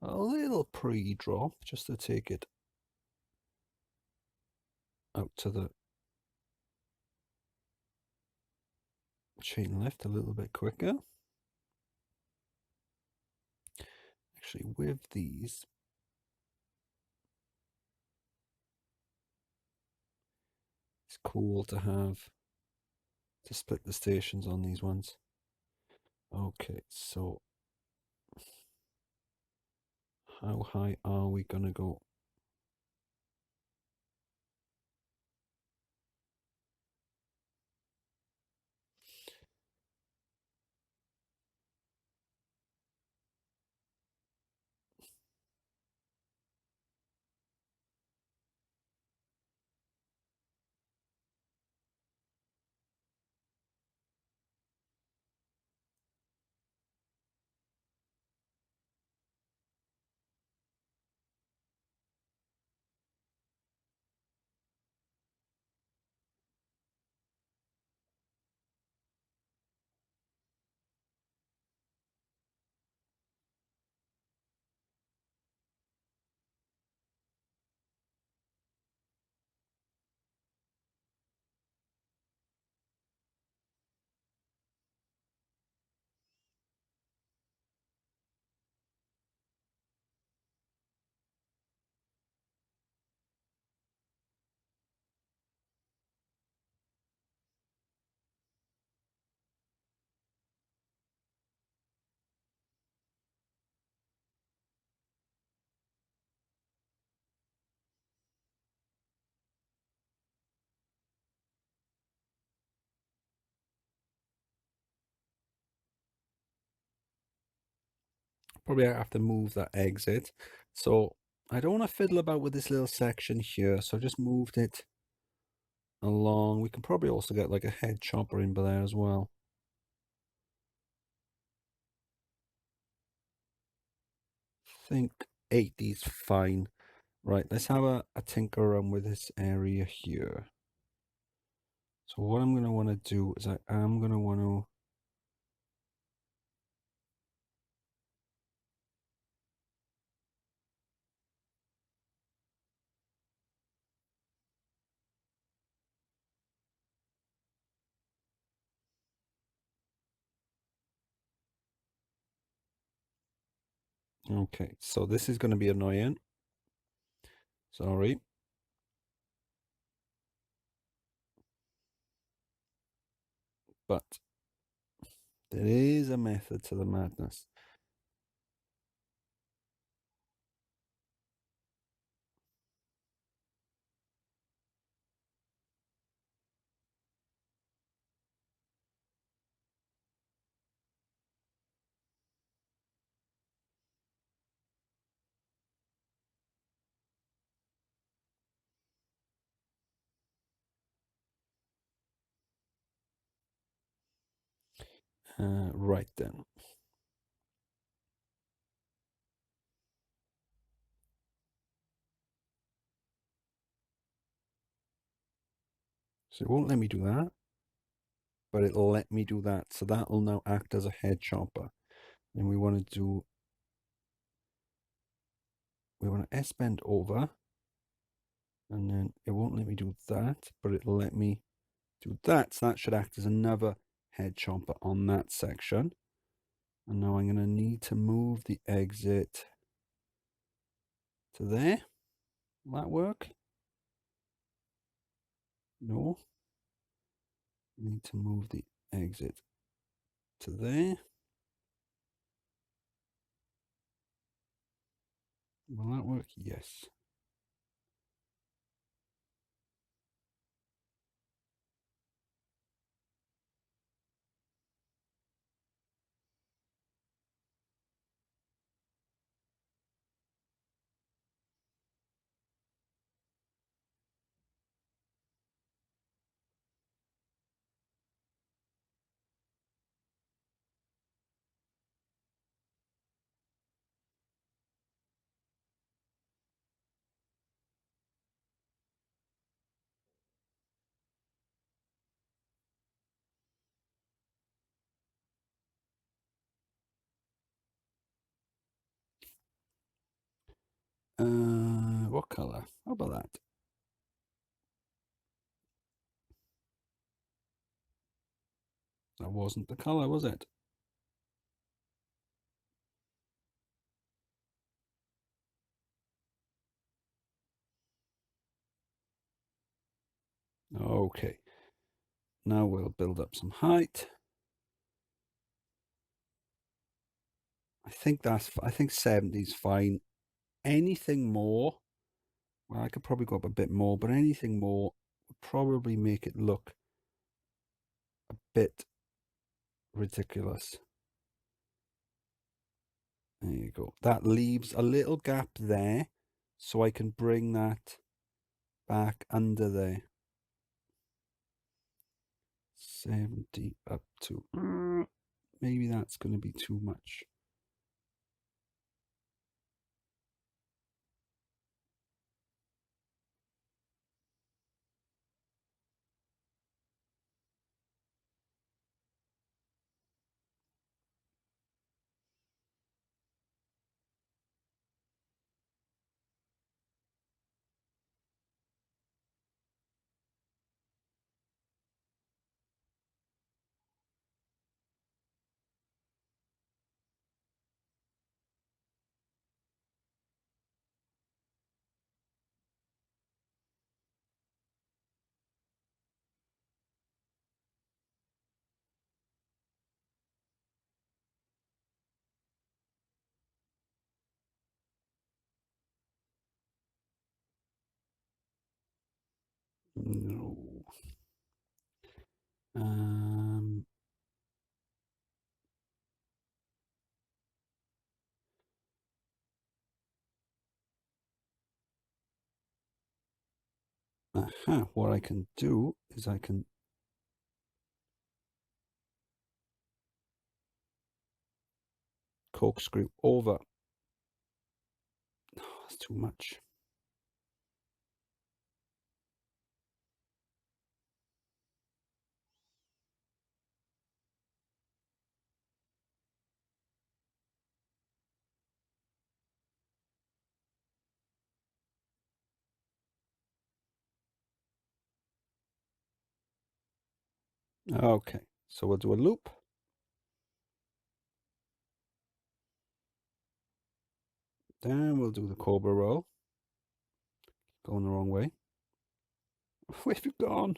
A little pre-drop just to take it out to the chain lift a little bit quicker. Actually, with these, it's cool to have to split the stations on these ones. Okay, so how high are we gonna go? Probably have to move that exit. So I don't want to fiddle about with this little section here, so I just moved it along. We can probably also get like a head chopper in by there as well. I think 80 is fine. Right, let's have a tinker around with this area here. So what I'm going to want to do is I am going to want to okay, so this is going to be annoying. Sorry. But there is a method to the madness. Right then. So it won't let me do that, but it'll let me do that. So that will now act as a head chopper. And we want to S-bend over, and then it won't let me do that, but it'll let me do that. So that should act as another head chopper on that section. And now I'm going to need to move the exit to there. Will that work? No. Need to move the exit to there. Will that work? Yes. What color? How about that? That wasn't the color, was it? Okay. Now we'll build up some height. I think 70 is fine. Anything more, well, I could probably go up a bit more, but anything more would probably make it look a bit ridiculous. There you go. That leaves a little gap there, so I can bring that back under there. 70 up to, maybe that's going to be too much. No. Um, Aha, what I can do is I can corkscrew over. Oh, that's too much. Okay, so we'll do a loop. Then we'll do the cobra roll. Going the wrong way. Where have you gone?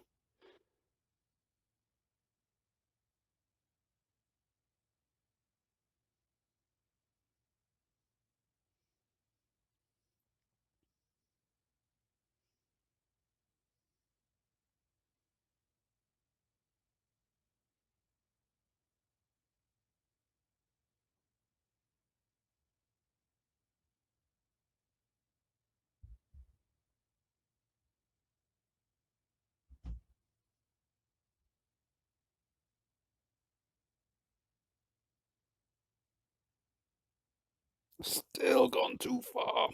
Still gone too far.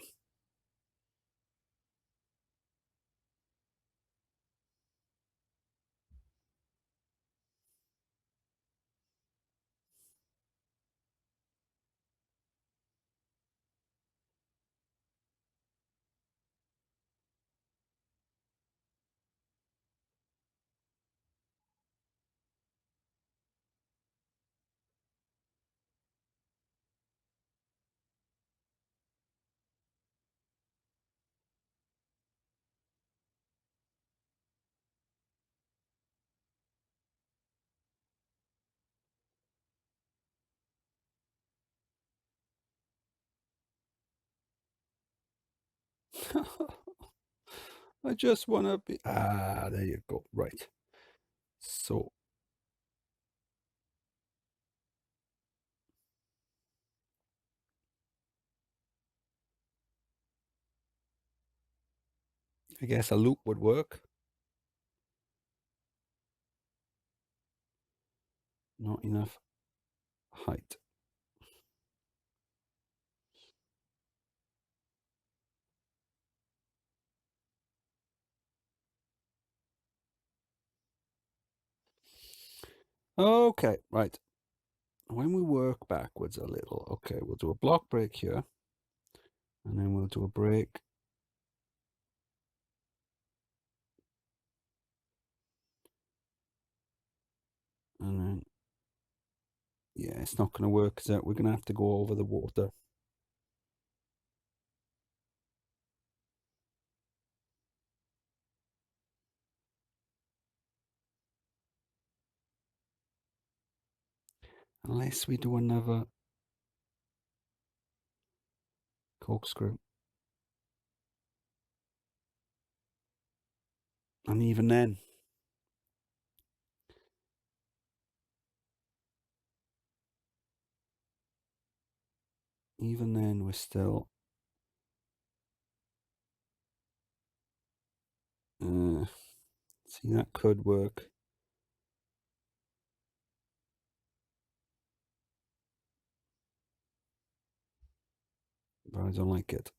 I just want to be... Ah, there you go. Right. So, I guess a loop would work. Not enough height. Okay, right. When we work backwards a little, okay, we'll do a block break here. And then we'll do a break. And then, yeah, it's not going to work because we're going to have to go over the water. Unless we do another corkscrew. And even then, we're still... see, that could work. But I don't like it.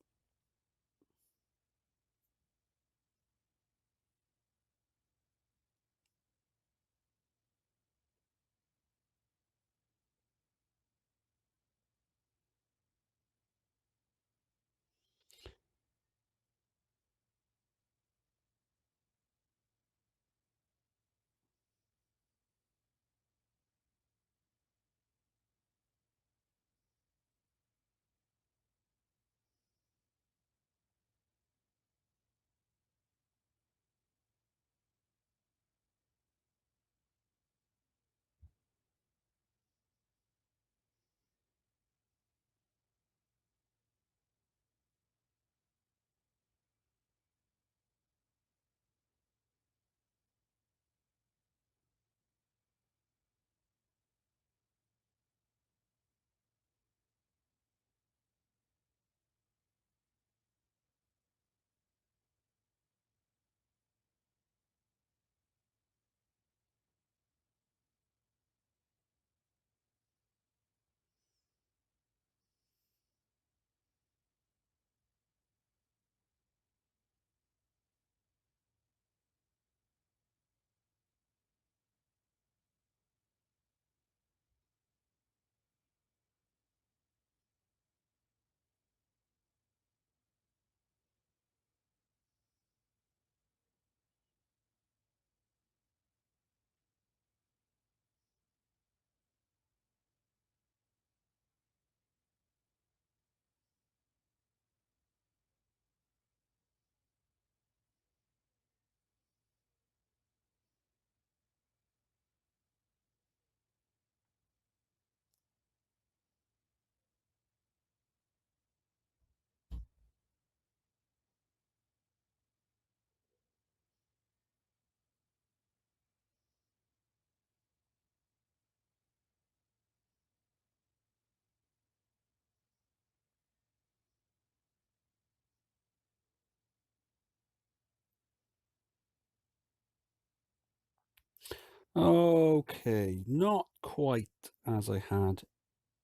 Okay, not quite as I had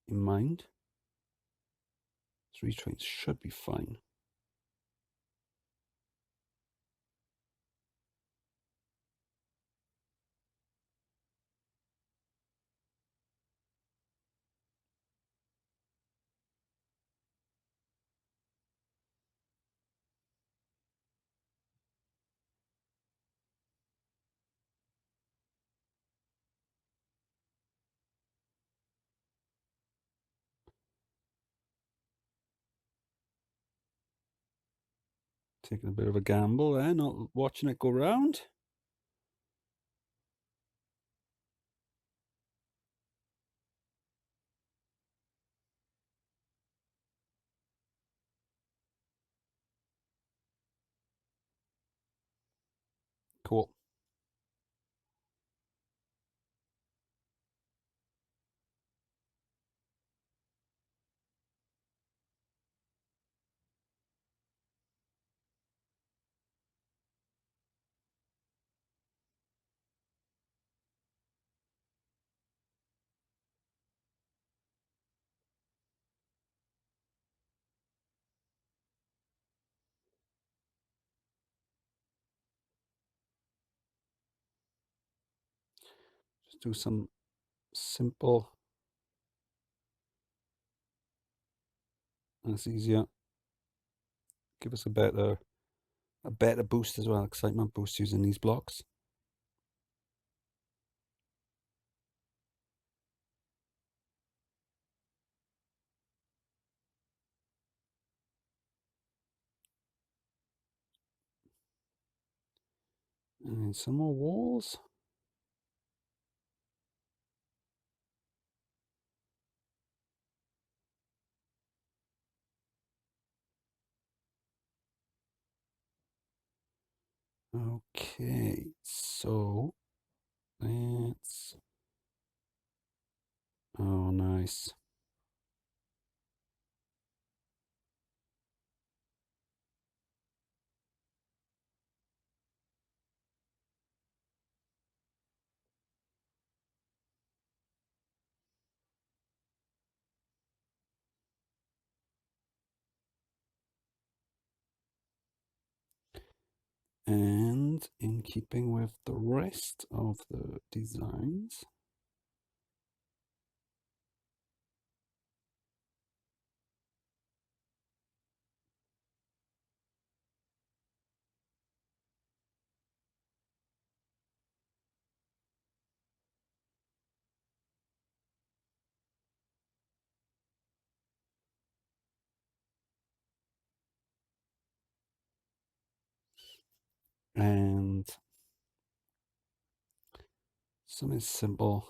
in mind. 3 trains should be fine. Taking a bit of a gamble there, not watching it go round. Cool. Just do some simple. That's easier. Give us a better boost as well. Excitement boost using these blocks. And some more walls. Okay, so let's. Oh, nice. And in keeping with the rest of the designs, and something simple.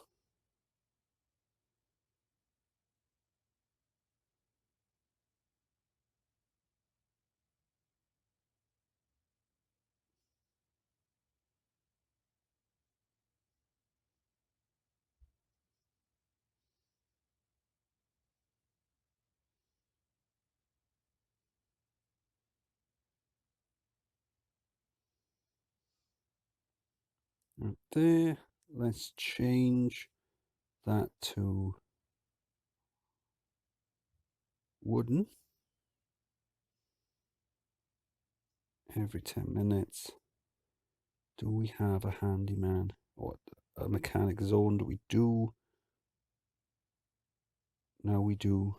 Right there. Let's change that to wooden every 10 minutes. Do we have a handyman or a mechanic zone? Do we do? Now we do.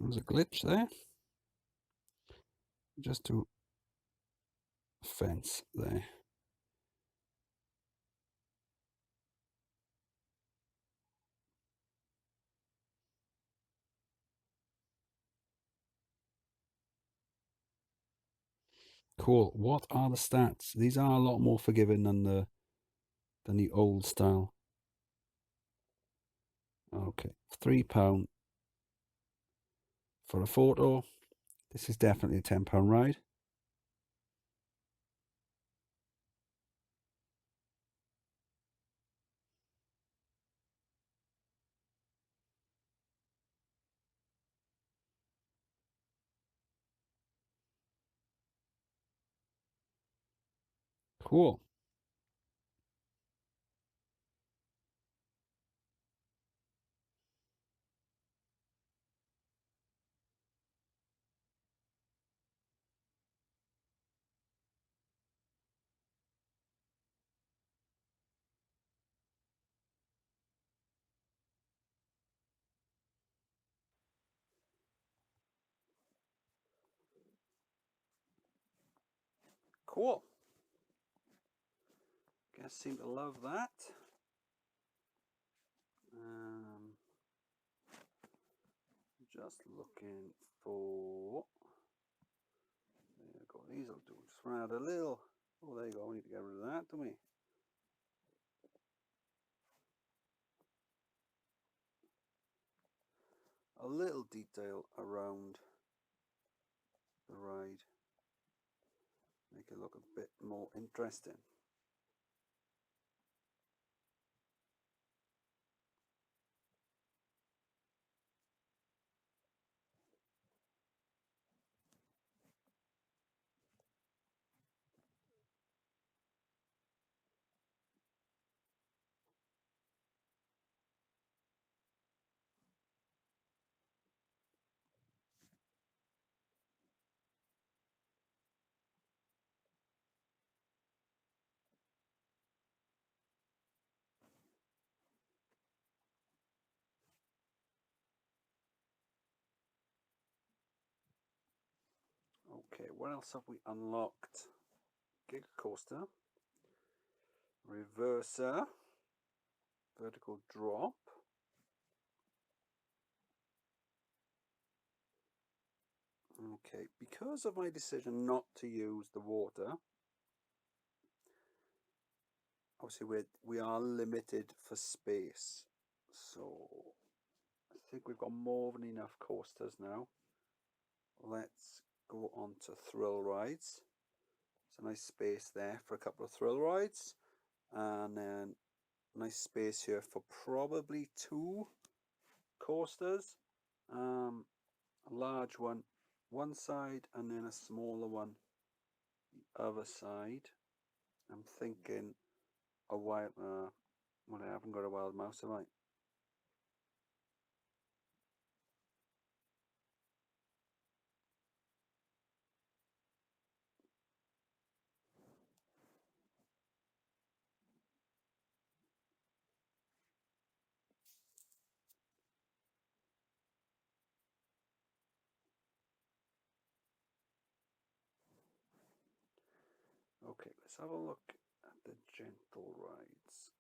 There's a glitch there. Just do fence there. Cool. What are the stats? These are a lot more forgiving than the old style. Okay, £3 for a photo. This is definitely a £10 ride. Cool. Cool. Guys seem to love that. Just looking for. There you go. These will do. Just run out a little. Oh, there you go. We need to get rid of that, don't we? A little detail around the ride. Make it look a bit more interesting. Okay, what else have we unlocked? Gig coaster, reverser, vertical drop. Okay, because of my decision not to use the water, obviously we are limited for space. So I think we've got more than enough coasters now. Let's go on to thrill rides. There's a nice space there for a couple of thrill rides, and then nice space here for probably 2 coasters. A large one side, and then a smaller one the other side. I'm thinking a wild. Well, I haven't got a wild mouse, have I? Okay, let's have a look at the gentle rides.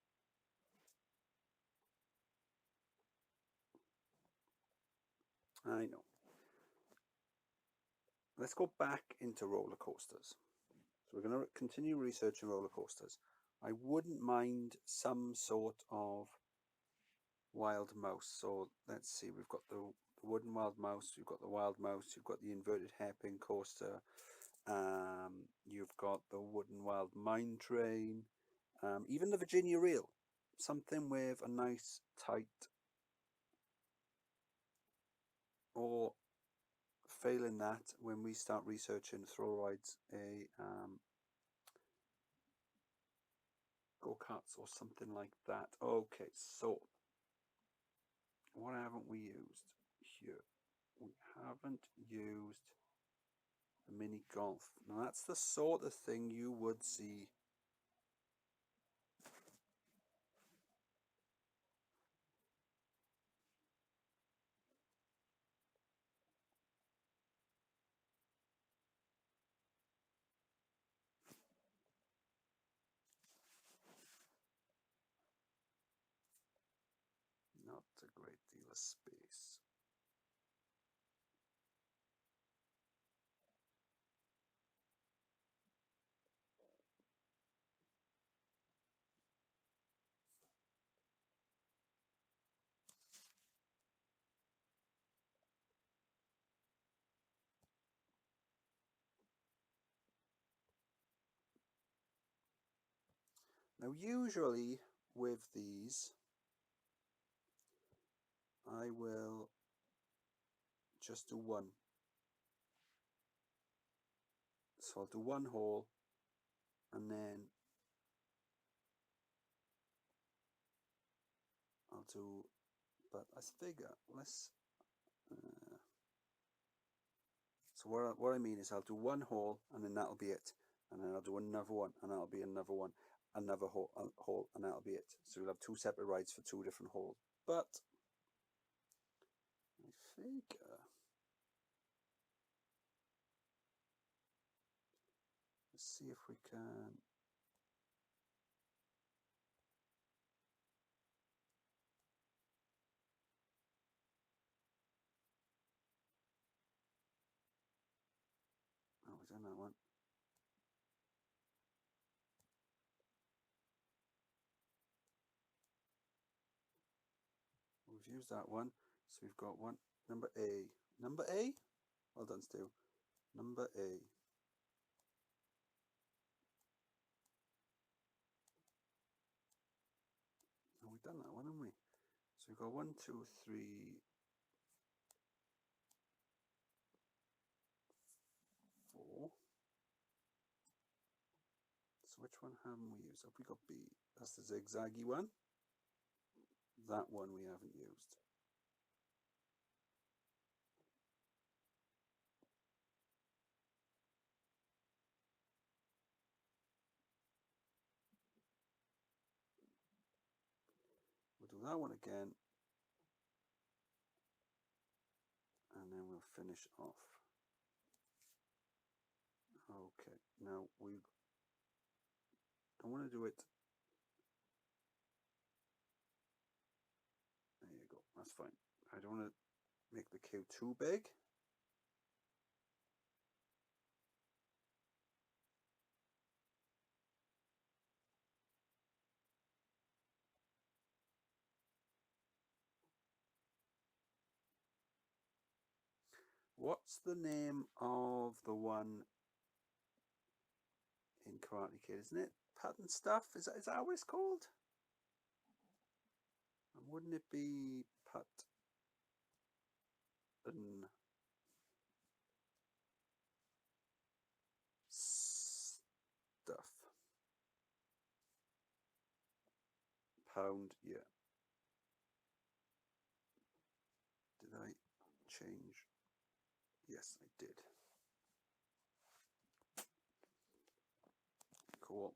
I know. Let's go back into roller coasters. So we're going to continue researching roller coasters. I wouldn't mind some sort of wild mouse. So let's see, we've got the wooden wild mouse, you've got the wild mouse, you've got the inverted hairpin coaster, you've got the wooden wild mine train, even the Virginia reel. Something with a nice tight, or failing that, when we start researching thrill rides, a go-karts or something like that. Okay, so what haven't we used here? We haven't used the mini golf. Now that's the sort of thing you would see not a great deal of space. Now usually with these I will just do one. So I'll do one hole and then I'll do, but I figure let's so what I mean is I'll do one hole and then that'll be it, and then I'll do another one and that'll be another one, another hole and that'll be it. So you'll have two separate rides for two different holes. But I figure, let's see if we can. Oh, we've done that one. We've used that one, so we've got one. Number A. Number A? Well done, Stu. Number A. Oh, we've done that one, haven't we? So we've got 1, 2, 3, 4. So which one haven't we used? Have we got B? That's the zigzaggy one. That one we haven't used. We'll do that one again. And then we'll finish off. Okay, now we don't want to do it. There you go, that's fine. I don't want to make the queue too big. What's the name of the one in Karate Kid? Isn't it Pattern Stuff? Is that what it's called? And wouldn't it be Pattern Stuff? Pound, yeah. Did I change? Yes, I did. Cool.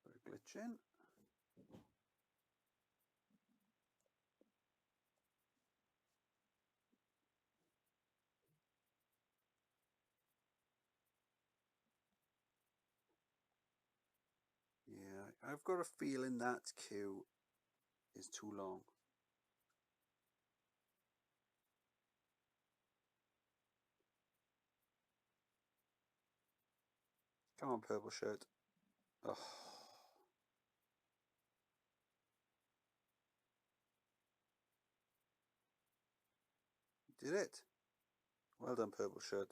Put a glitch in. Yeah, I've got a feeling that queue is too long. Come on, purple shirt. Oh. Did it? Well done, purple shirt.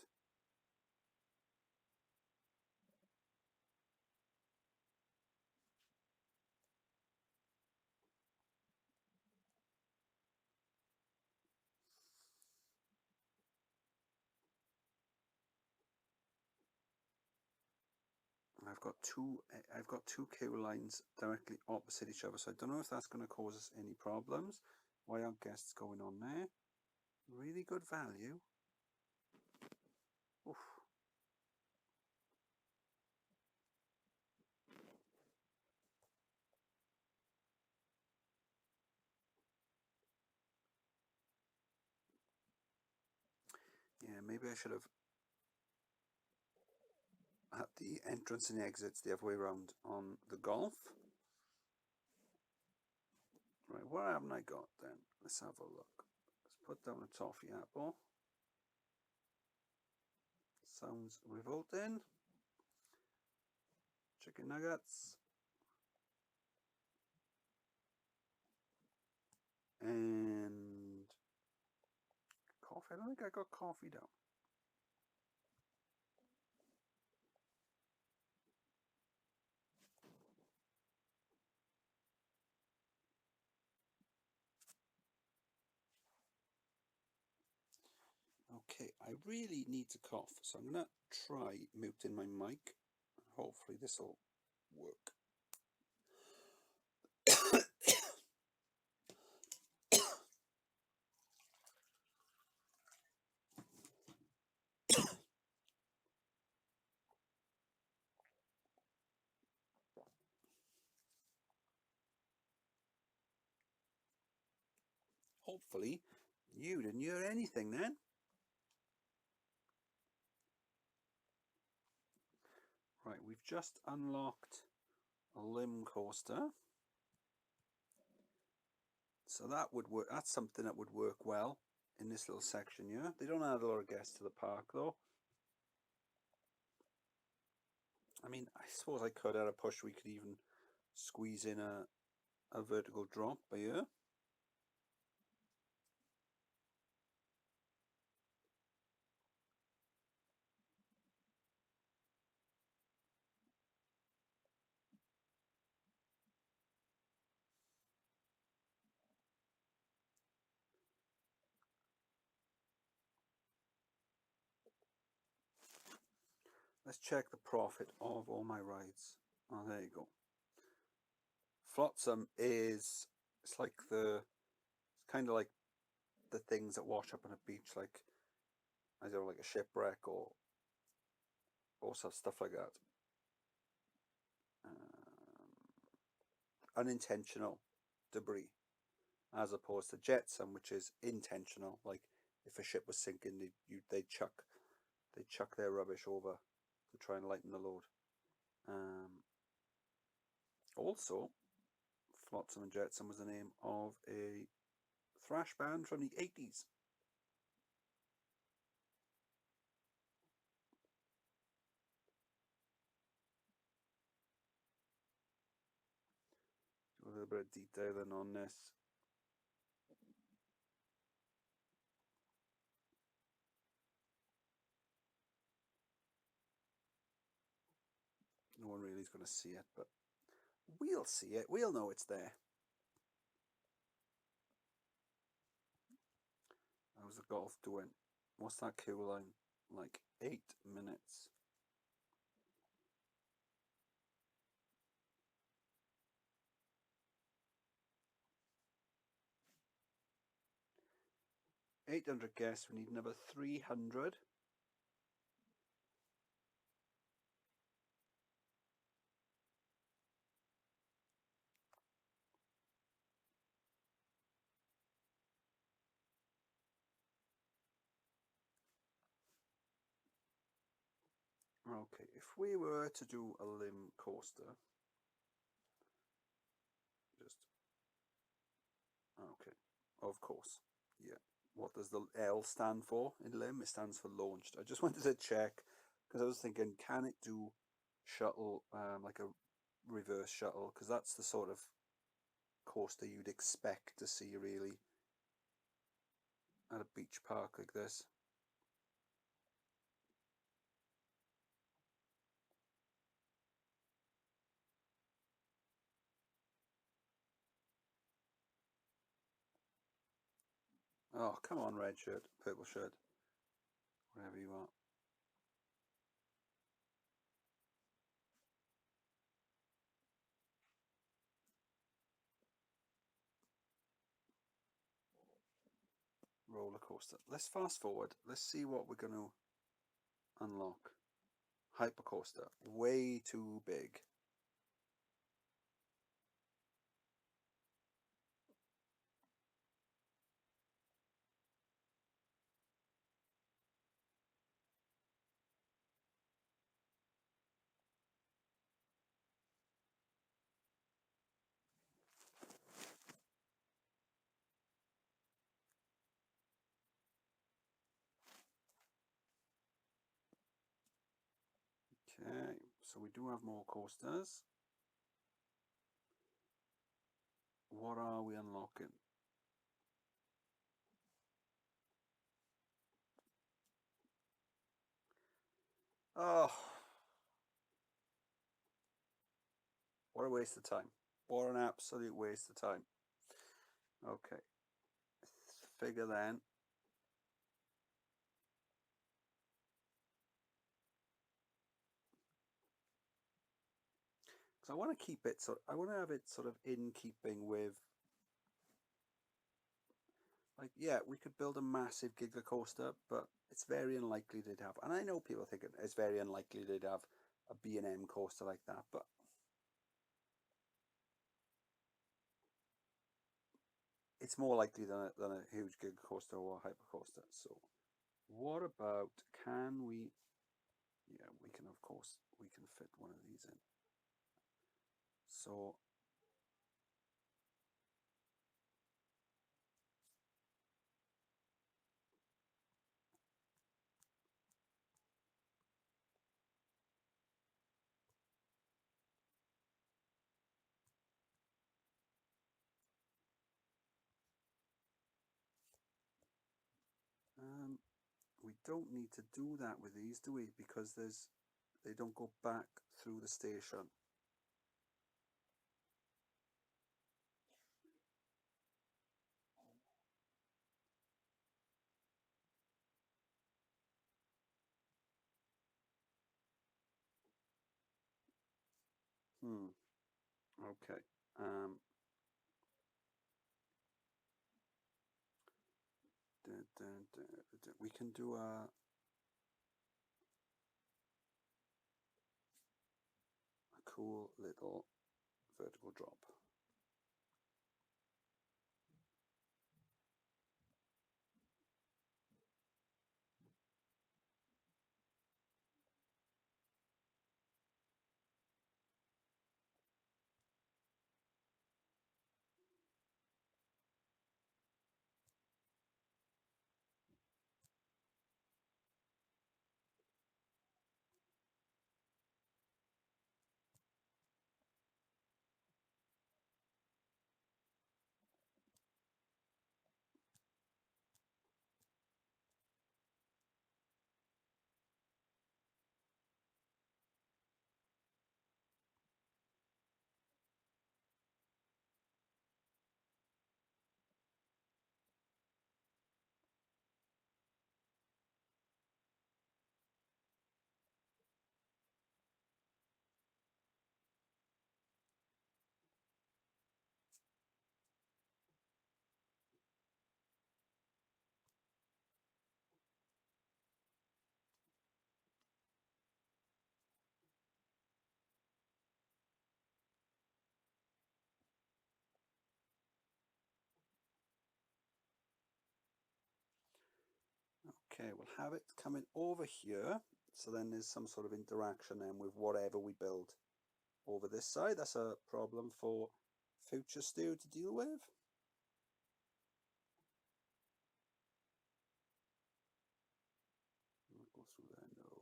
I've got two queue lines directly opposite each other, so I don't know if that's going to cause us any problems. Why aren't guests going on there? Really good value. Oof. Yeah, maybe I should have had the entrance and the exits the other way around on the golf. Right, what haven't I got then? Let's have a look. Let's put down a toffee apple. Sounds revolting. Chicken nuggets. I don't think I got coffee down. Okay, I really need to cough, so I'm going to try muting my mic. Hopefully this will work. Hopefully you didn't hear anything then. Right, we've just unlocked a limb coaster. So that would work. That's something that would work well in this little section here. They don't add a lot of guests to the park though. I mean, I suppose I could at a push. We could even squeeze in a vertical drop by here. Let's check the profit of all my rides. Oh, there you go. Flotsam is, it's kind of like the things that wash up on a beach, like, I don't know, like a shipwreck or stuff like that. Unintentional debris, as opposed to jetsam, which is intentional. Like if a ship was sinking, they'd chuck their rubbish over to try and lighten the load. Also, Flotsam and Jetsam was the name of a thrash band from the 80s. A little bit of detailing on this. No one really is going to see it, but we'll see it. We'll know it's there. How's the golf doing? What's that queue line? Like 8 minutes. $800 guests. We need another 300. Okay, if we were to do a limb coaster, just okay, of course, yeah. What does the L stand for in limb? It stands for launched. I just wanted to check because I was thinking, can it do shuttle, like a reverse shuttle? Because that's the sort of coaster you'd expect to see really at a beach park like this. Oh, come on, red shirt, purple shirt, whatever you want. Roller coaster. Let's fast forward. Let's see what we're going to unlock. Hypercoaster. Way too big. Okay, so we do have more coasters. What are we unlocking? Oh, what a waste of time. What an absolute waste of time. Okay, figure then. Because I want to keep it, so I want to have it sort of in keeping with, like, yeah, we could build a massive giga coaster, but it's very unlikely they'd have, and I know people think it's very unlikely they'd have a B&M coaster like that, but it's more likely than a huge giga coaster or a hyper coaster. So what about, can we, yeah, we can, of course, we can fit one of these in. So we don't need to do that with these, do we? Because they don't go back through the station. Okay. We can do a cool little vertical drop. Okay, we'll have it coming over here. So then there's some sort of interaction then with whatever we build over this side. That's a problem for future Stu to deal with. I'll go through there, no.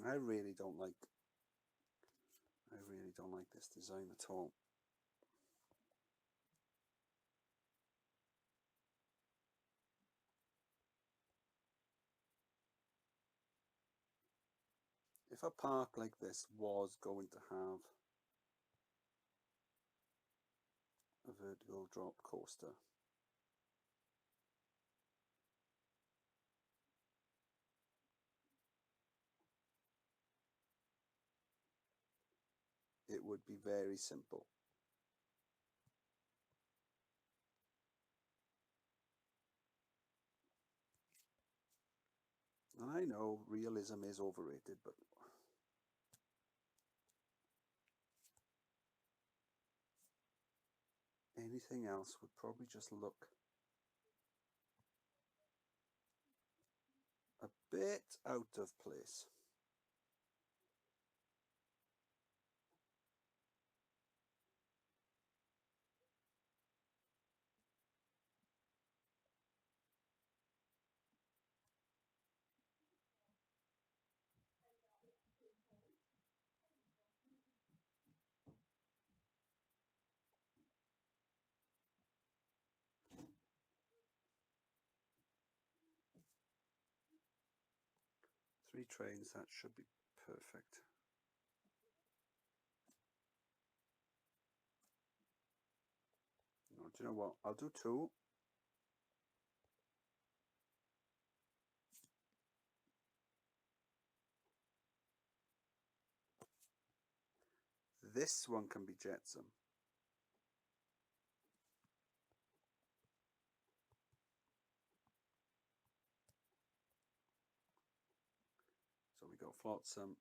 I really don't like this design at all. If a park like this was going to have a vertical drop coaster, it would be very simple. And I know realism is overrated, but anything else would probably just look a bit out of place. Three trains, that should be perfect. No, do you know what? I'll do two. This one can be jetsam. So we got flotsam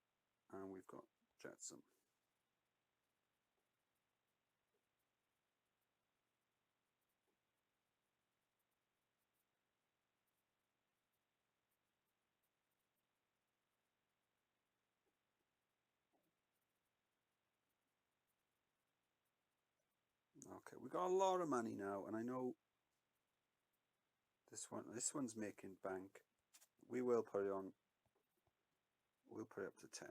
and we've got jetsam. Okay, we got a lot of money now, and I know this one's making bank. We will put it on. We'll put it up to 10.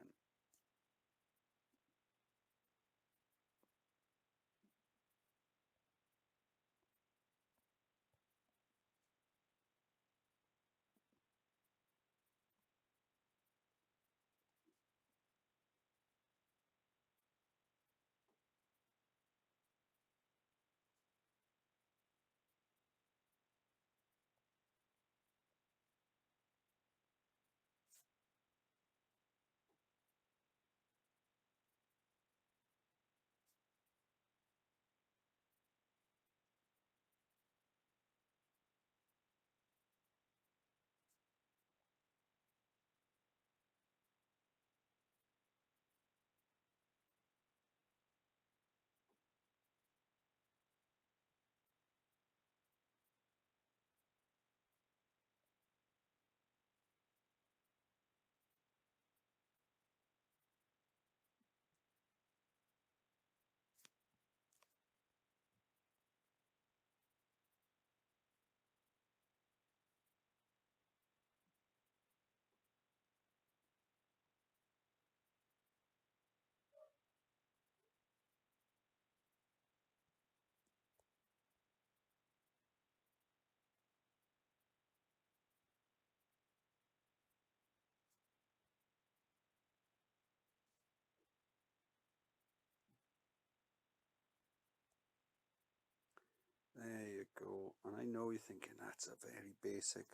There you go. And I know you're thinking that's a very basic.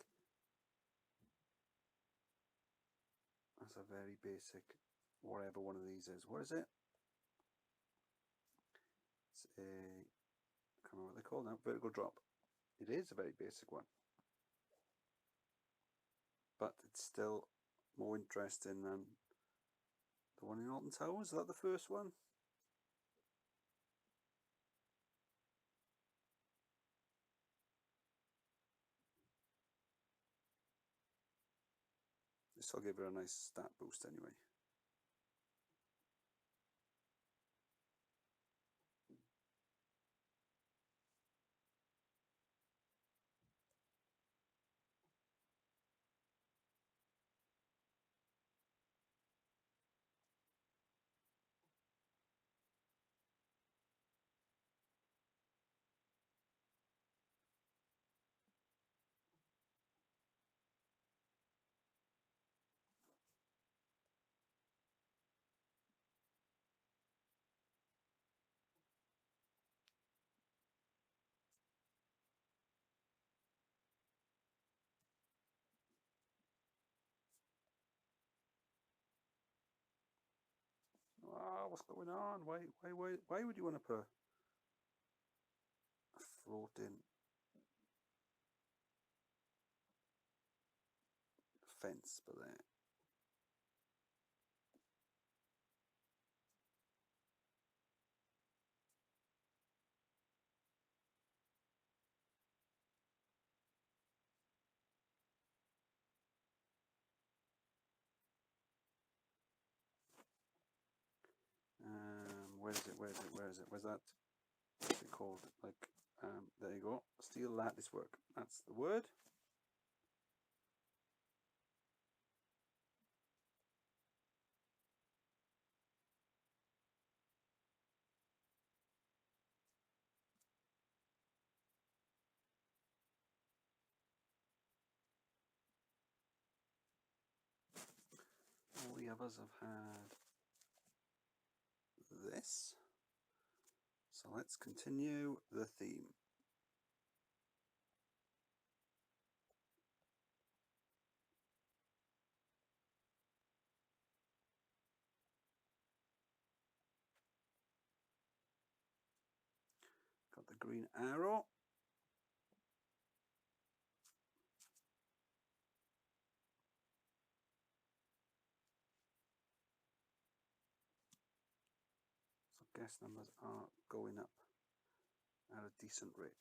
That's a very basic, whatever one of these is. What is it? It's a, I can't remember what they call now. Vertical drop. It is a very basic one, but it's still more interesting than the one in Alton Towers. Is that the first one? This will give her a nice stat boost anyway. Ah, what's going on? Why would you want to put a floating fence for that? is it? Where's that? What's it called? Like, there you go. Steel lattice work. That's the word. All the others have had this. So let's continue the theme. Got the green arrow. So guest numbers are going up at a decent rate.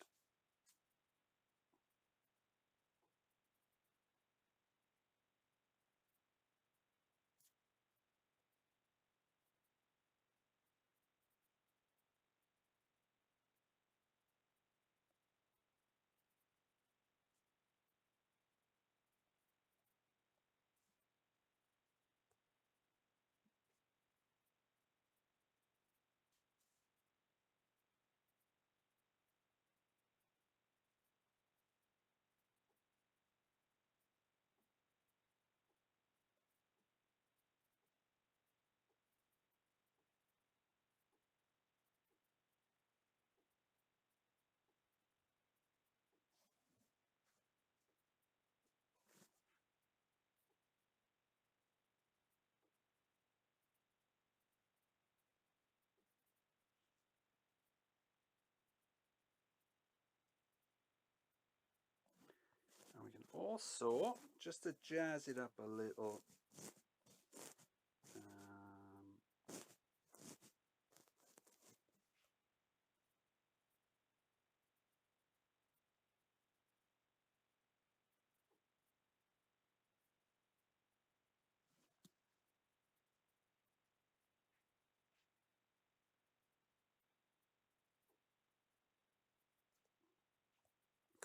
And we can also, just to jazz it up a little,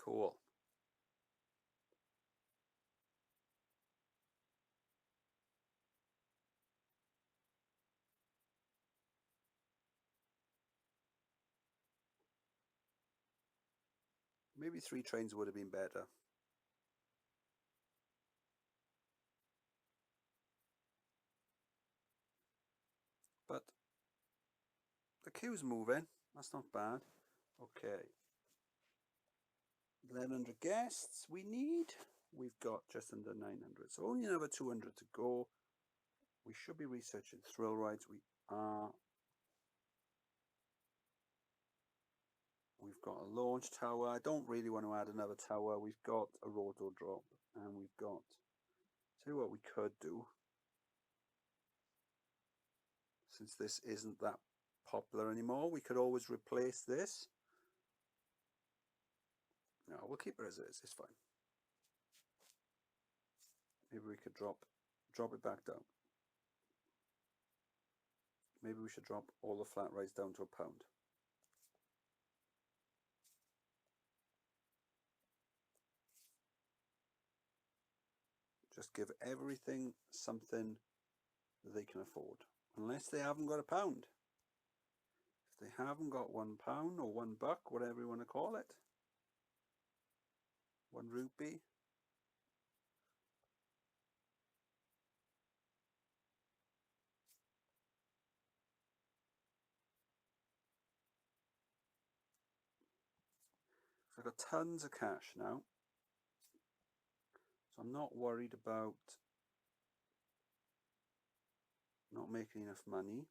cool. Maybe 3 trains would have been better. But the queue's moving. That's not bad. Okay. 1,100 guests we need. We've got just under 900. So only another 200 to go. We should be researching thrill rides. We are. We've got a launch tower. I don't really want to add another tower. We've got a roto drop, and we've got. Tell you what we could do. Since this isn't that popular anymore, we could always replace this. No, we'll keep it as it is. It's fine. Maybe we could drop it back down. Maybe we should drop all the flat rides down to £1. Just give everything something that they can afford, unless they haven't got £1. If they haven't got £1 or £1, whatever you want to call it, 1 rupee. So I've got tons of cash now, so I'm not worried about not making enough money.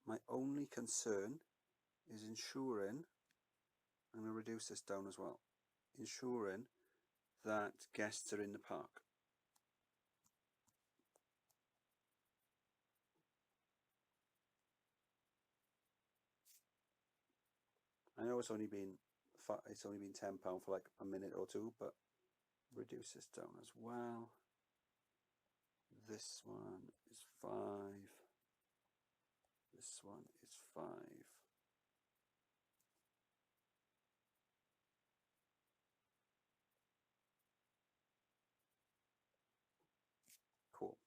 My only concern is ensuring, I'm going to reduce this down as well, ensuring that guests are in the park. I know it's only been £10 for like a minute or two, but reduce this down as well. This one is 5. This one is 5. Cool.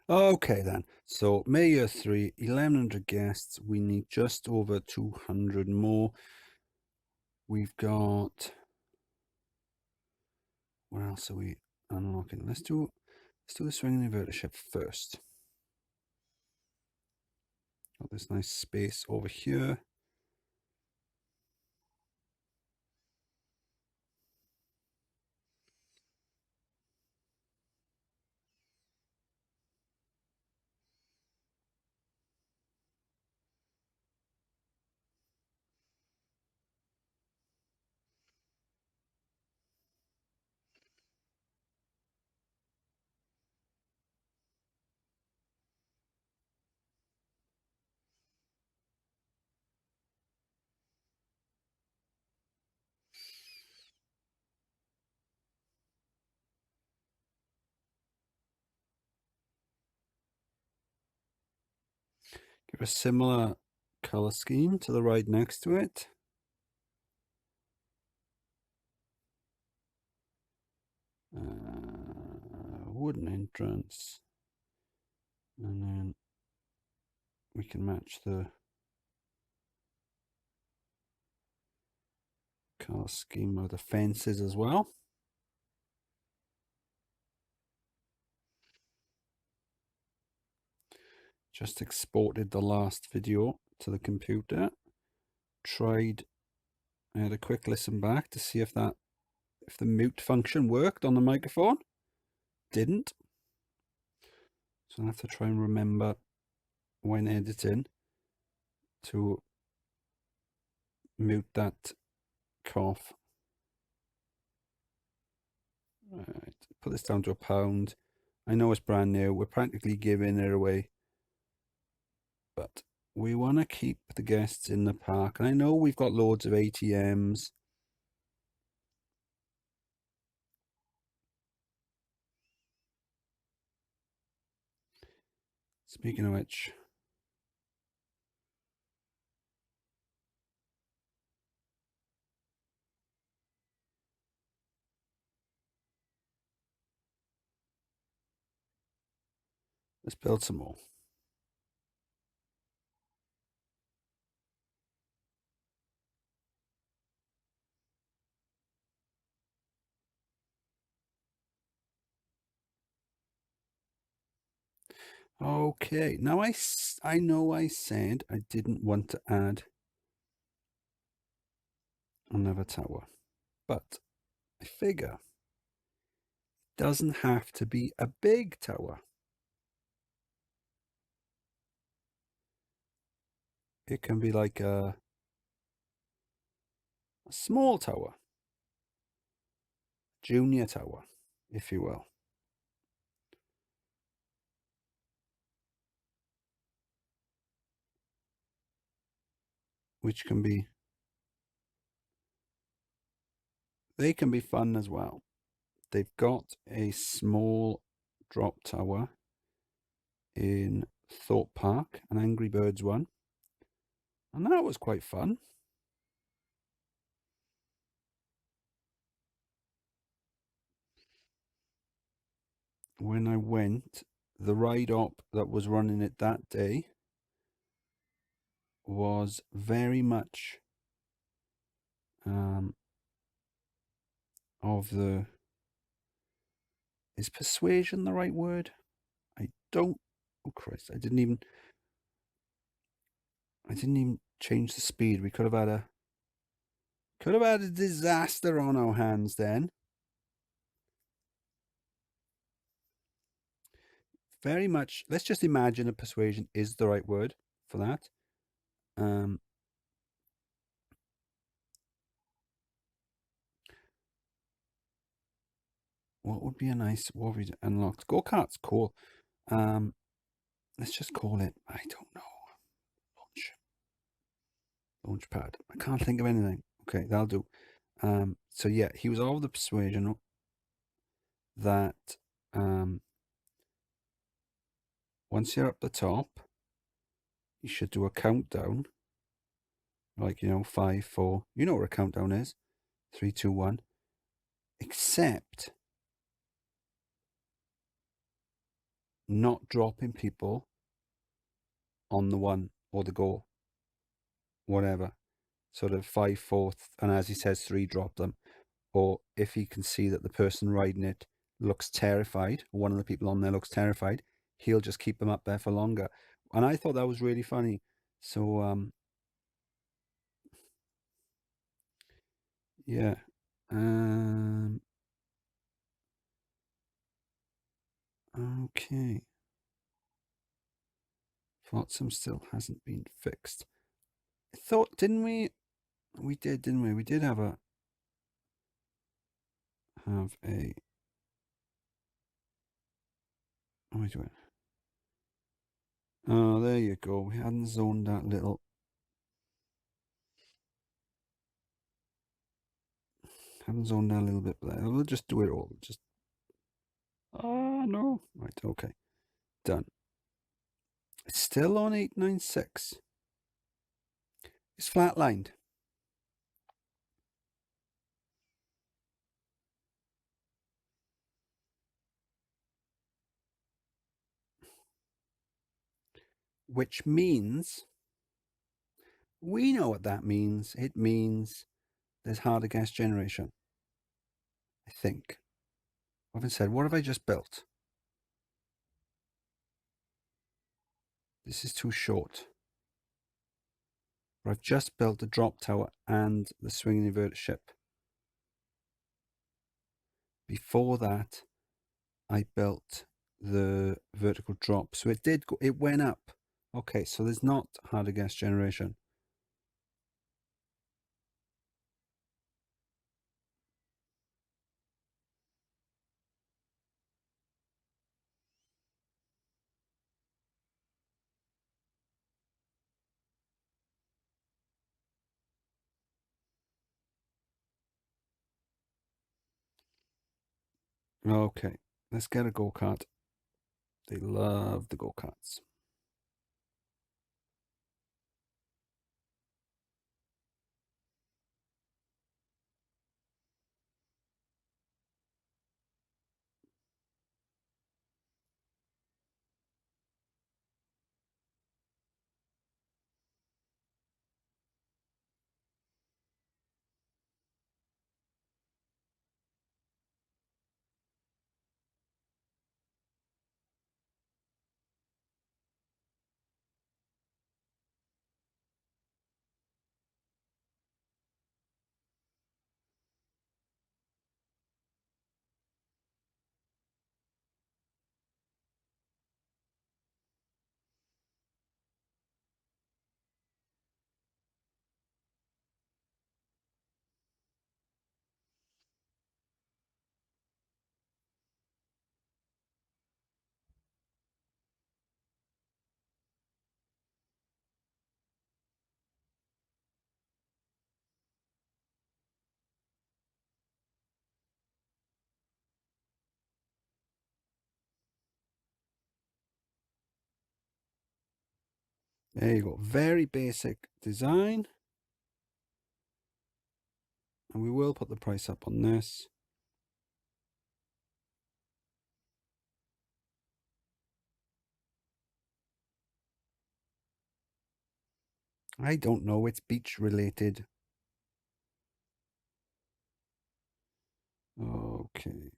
Okay then, so May Year 3, 1100 guests. We need just over 200 more. We've got, what else are we unlocking? Let's do the swinging inverter ship first. Got this nice space over here. Give a similar color scheme to the ride next to it. Wooden entrance. And then we can match the color scheme of the fences as well. Just exported the last video to the computer. I had a quick listen back to see if the mute function worked on the microphone. Didn't. So I have to try and remember when editing to mute that cough. Right, put this down to £1. I know it's brand new. We're practically giving it away. But we want to keep the guests in the park. And I know we've got loads of ATMs. Speaking of which, let's build some more. Okay, now I know I said I didn't want to add another tower, but I figure it doesn't have to be a big tower. It can be like a small tower, junior tower, if you will. Which can be, they can be fun as well. They've got a small drop tower in Thorpe Park, an Angry Birds one, and that was quite fun. When I went, the ride op that was running it that day was very much of the, is persuasion the right word? I don't, oh Christ, I didn't even change the speed. We could have had a disaster on our hands then. Very much, let's just imagine a persuasion is the right word for that. What would be a nice, what we unlocked? Go-karts, cool. Let's just call it, I don't know, launch. Launchpad. I can't think of anything. Okay, that'll do. So yeah, he was of the persuasion that once you're up the top, you should do a countdown, like 5, 4. You know what a countdown is? 3, 2, 1. Except not dropping people on the one or the go, whatever. Sort of 5, 4, and as he says, 3, drop them. Or if he can see that the person riding it looks terrified, or one of the people on there looks terrified, he'll just keep them up there for longer. And I thought that was really funny. So yeah. Okay. Flotsam still hasn't been fixed. I thought, didn't we? We did, didn't we? We did have a. Oh, wait a minute. Oh, there you go. We hadn't zoned that little. Haven't zoned that a little bit there. We'll just do it all. Just. Oh, no. Right, okay. Done. It's still on 896. It's flatlined. Which means, we know what that means. It means there's harder gas generation. I think. I haven't said, what have I just built? This is too short. But I've just built the drop tower and the swinging inverter ship. Before that, I built the vertical drop. So it did go, it went up. Okay, so there's not harder gas generation. Okay, let's get a go-kart. They love the go-karts. There you go. Very basic design. And we will put the price up on this. I don't know. It's beach related. Okay.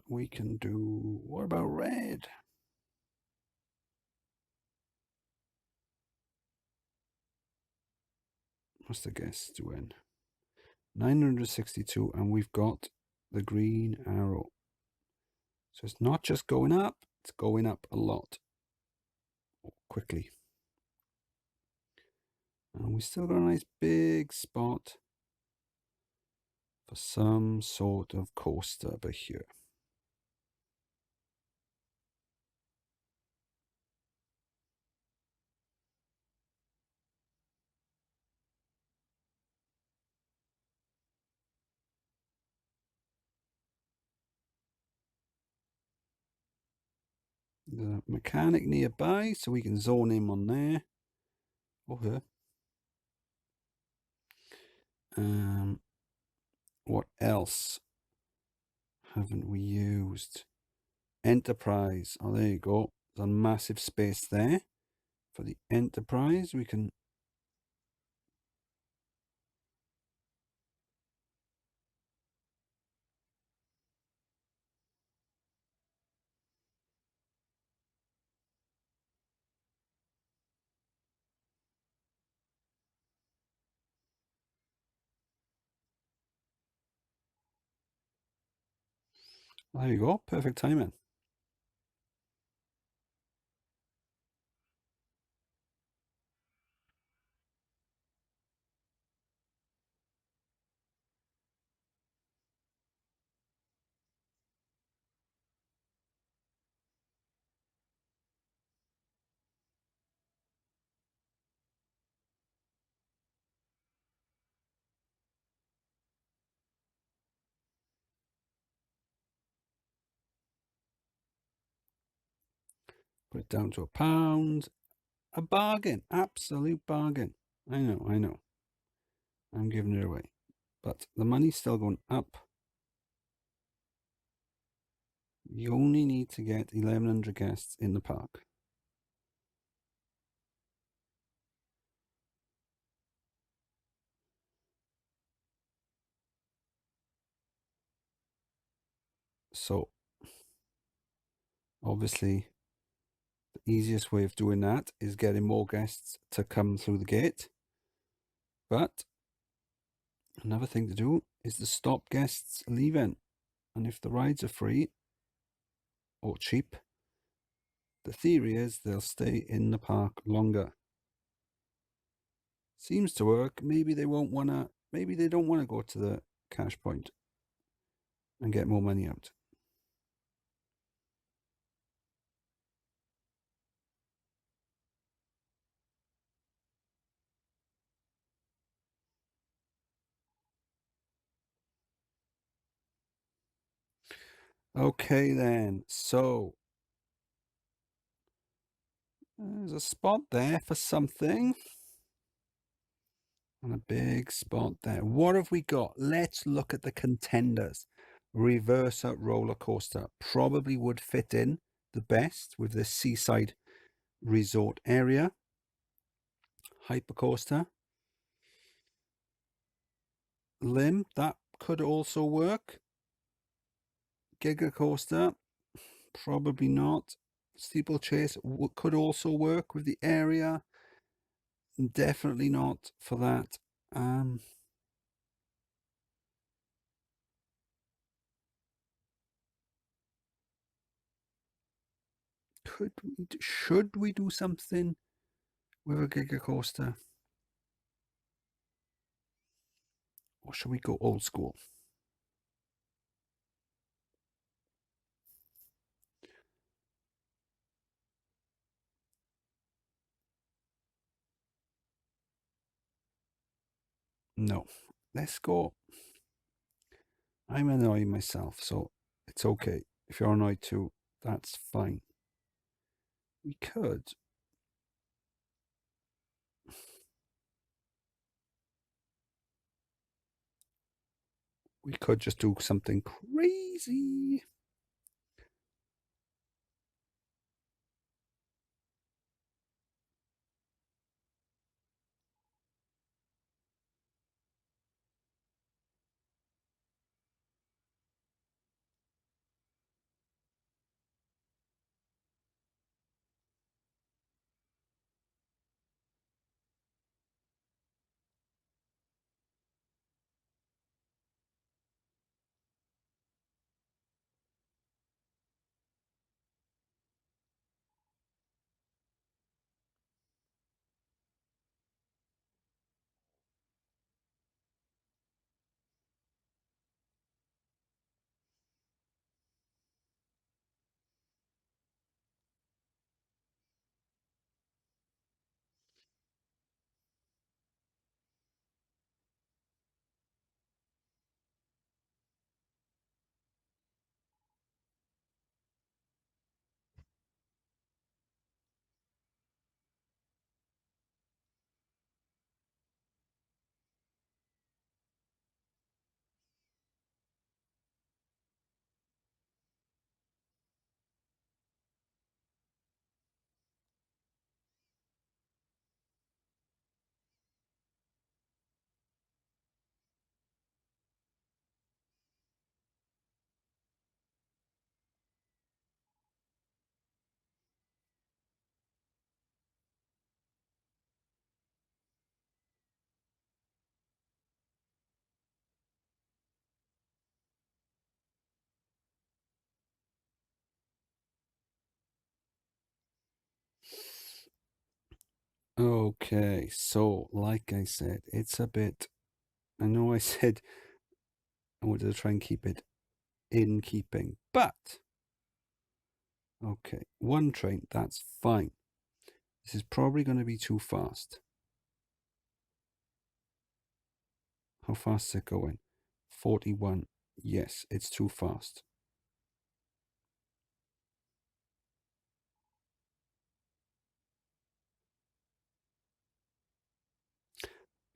We can do, what about red? What's the guess doing? 962, and we've got the green arrow. So it's not just going up, it's going up a lot. Quickly. And we still got a nice big spot for some sort of coaster over here. The mechanic nearby, so we can zone in on there. Or her. What else haven't we used? Enterprise. Oh, there you go. There's a massive space there for the Enterprise. We can there you go. Perfect timing. Put it down to £1. A bargain. Absolute bargain. I know. I'm giving it away. But the money's still going up. You only need to get 1,100 guests in the park. So, obviously, the easiest way of doing that is getting more guests to come through the gate. But another thing to do is to stop guests leaving. And if the rides are free or cheap, the theory is they'll stay in the park longer. Seems to work. Maybe they don't want to go to the cash point and get more money out. Okay then, so there's a spot there for something. And a big spot there. What have we got? Let's look at the contenders. Reverser roller coaster probably would fit in the best with this seaside resort area. Hypercoaster. Limb, that could also work. Giga coaster, probably not. Steeplechase could also work with the area. Definitely not for that. Should we do something with a Giga coaster? Or should we go old school? No. Let's go. I'm annoyed myself, so it's okay. If you're annoyed too, that's fine. We could just do something crazy. Okay, so like I said, it's a bit. I know I said I wanted to try and keep it in keeping, but okay, one train, that's fine. This is probably going to be too fast. How fast is it going? 41. Yes, it's too fast.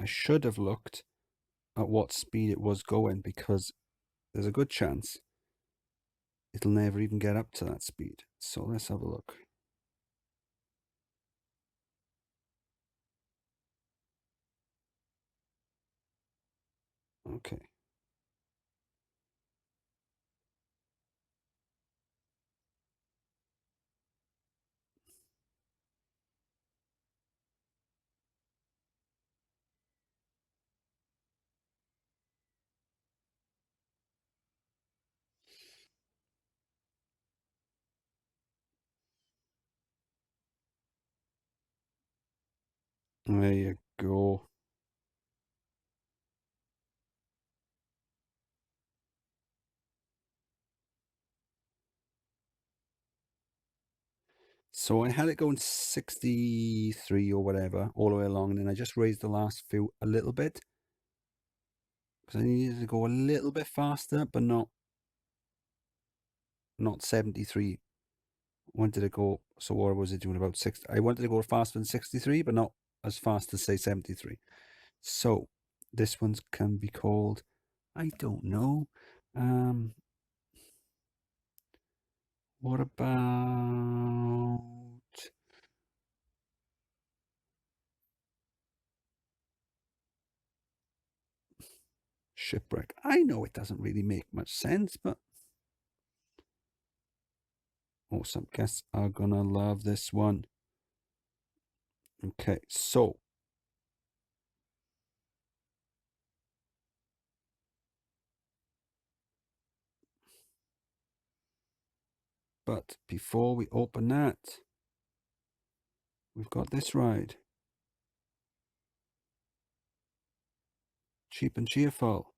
I should have looked at what speed it was going because there's a good chance it'll never even get up to that speed. So let's have a look. Okay. There you go. So I had it going 63 or whatever all the way along, and then I just raised the last few a little bit because I needed to go a little bit faster, but not 73. I wanted to go. So what was it doing about 6? I wanted to go faster than 63, but not as fast as say 73. So this one's can be called, I don't know. What about shipwreck? I know it doesn't really make much sense, but awesome. Guests are gonna love this one. Okay, so but before we open that, we've got this ride. Cheap and cheerful.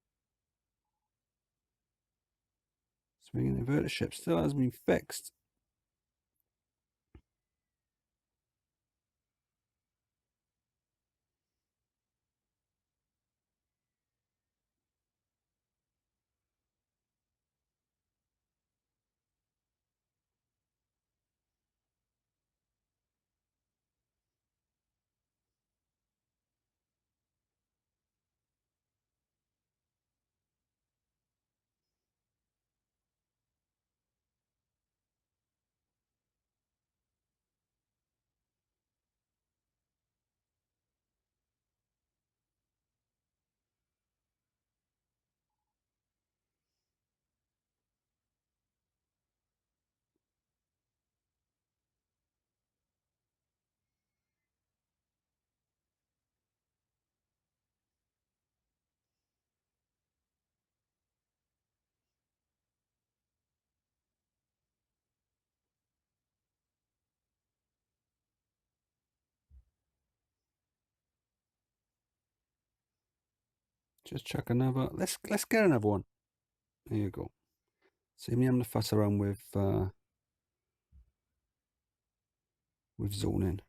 Swinging inverter ship still hasn't been fixed. Just chuck another. Let's get another one. There you go. See me having to fuss around with zoning.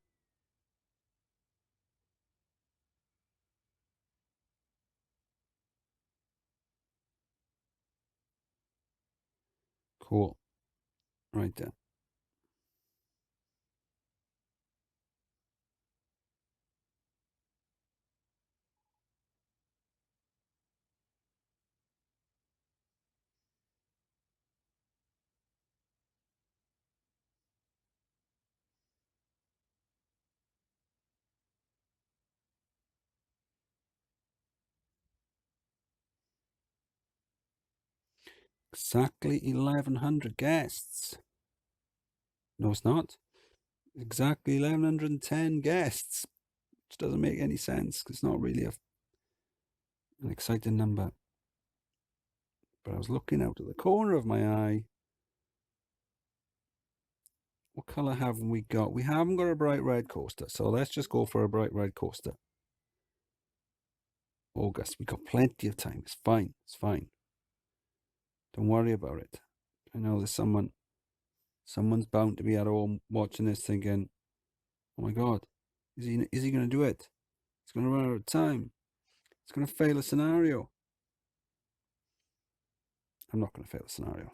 Cool. Right there. Exactly 1100 guests. No, it's not. Exactly 1110 guests. Which doesn't make any sense. It's not really an exciting number. But I was looking out of the corner of my eye. What color haven't we got? We haven't got a bright red coaster, so let's just go for a bright red coaster. August, we got plenty of time. It's fine. It's fine. Don't worry about it. I know there's someone's bound to be at home watching this thinking, "Oh my God, is he going to do it? It's going to run out of time. It's going to fail a scenario." I'm not going to fail a scenario.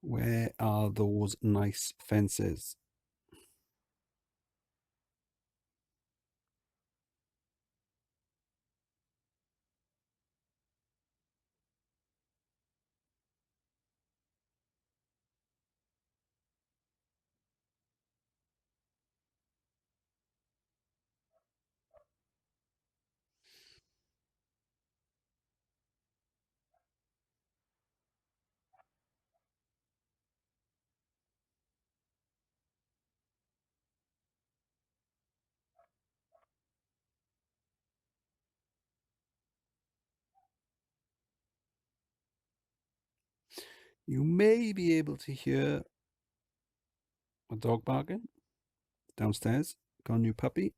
Where are those nice fences? You may be able to hear a dog barking downstairs. Got a new puppy.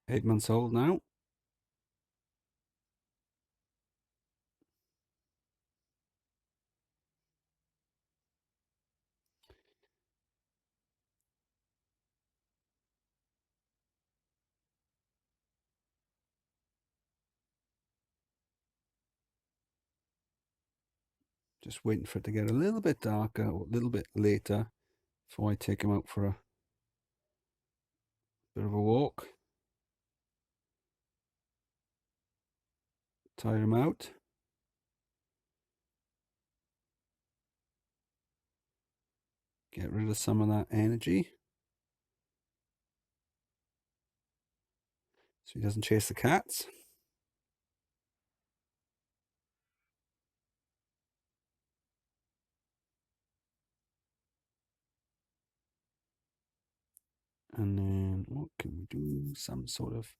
8 months old now. Just waiting for it to get a little bit darker or a little bit later before I take him out for a bit of a walk. Tire him out. Get rid of some of that energy so he doesn't chase the cats. And then what can we do? Some sort of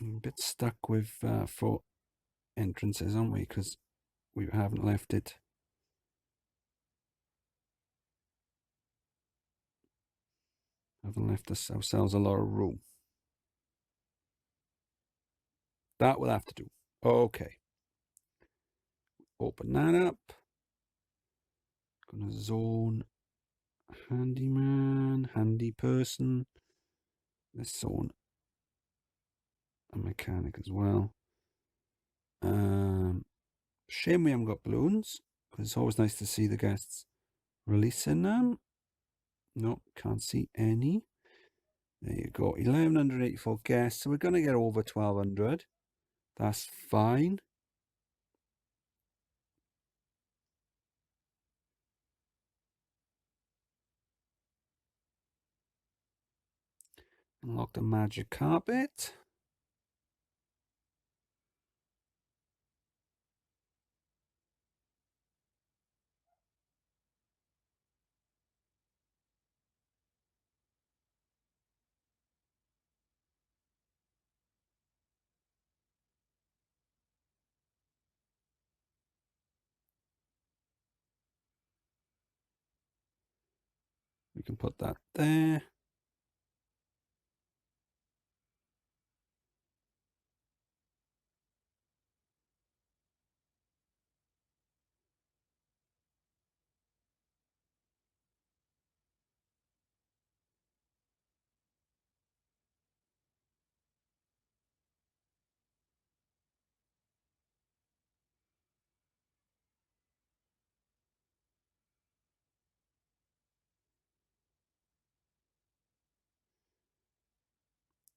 I'm a bit stuck with four entrances, aren't we? Because we haven't left ourselves a lot of room. That will have to do. Okay. Open that up. Gonna zone handyman, handy person. Let's zone a mechanic as well. Shame we haven't got balloons, because it's always nice to see the guests releasing them. Nope, can't see any. There you go, 1184 guests, so we're going to get over 1200. That's fine. Unlock the magic carpet. We can put that there.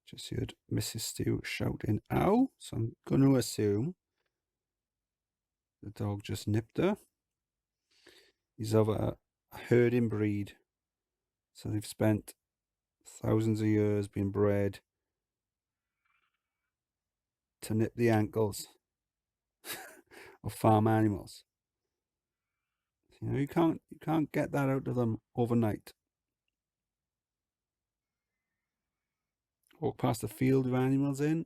Just heard Mrs. Stu shouting, ow. So I'm going to assume the dog just nipped her. He's of a herding breed. So they've spent thousands of years being bred to nip the ankles of farm animals. You know, you can't get that out of them overnight. Walk past a field with animals in,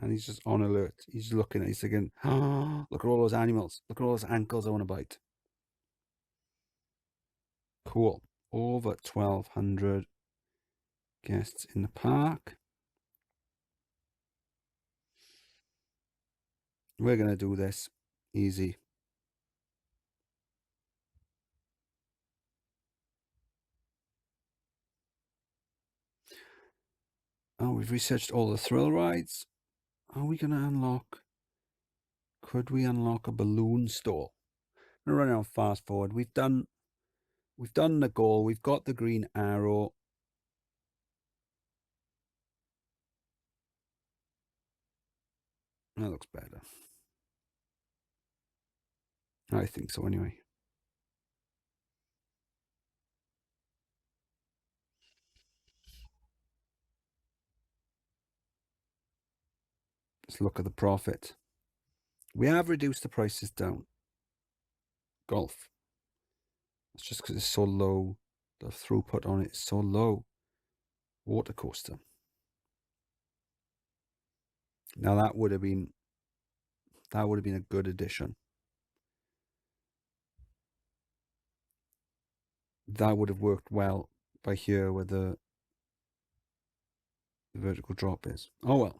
and he's just on alert. He's looking at, he's thinking, oh, look at all those animals. Look at all those ankles I want to bite. Cool. Over 1,200 guests in the park. We're going to do this easy. Oh, we've researched all the thrill rides. Are we going to unlock? Could we unlock a balloon store? I'm going to run out fast forward. We've done the goal. We've got the green arrow. That looks better. I think so anyway. Let's look at the profit. We have reduced the prices down. Golf. It's just because it's so low. The throughput on it is so low. Water coaster. Now that would have been a good addition. That would have worked well by here where the vertical drop is. Oh well.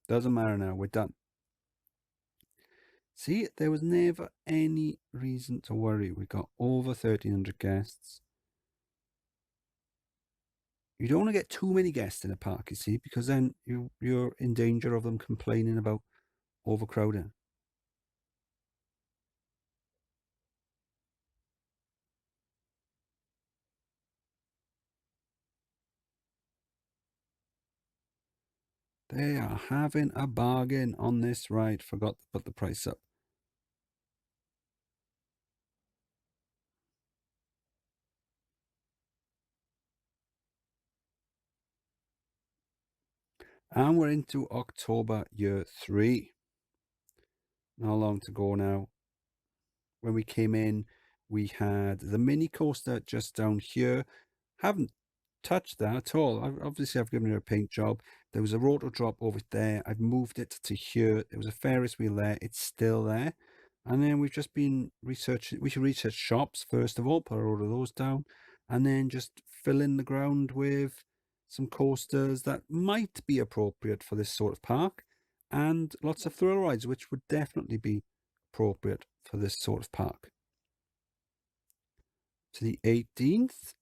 Doesn't matter now. We're done. See, there was never any reason to worry. We got over 1,300 guests. You don't want to get too many guests in a park, you see, because then you're in danger of them complaining about overcrowding. They are having a bargain on this ride. Forgot to put the price up. And we're into October year 3. Not long to go now. When we came in, we had the mini coaster just down here. Haven't touched that at all. Obviously, I've given her a paint job. There was a rotor drop over there. I've moved it to here. There was a Ferris wheel there. It's still there. And then we've just been researching. We should research shops first of all, put a load of those down, and then just fill in the ground with some coasters that might be appropriate for this sort of park, and lots of thrill rides, which would definitely be appropriate for this sort of park. To the 18th.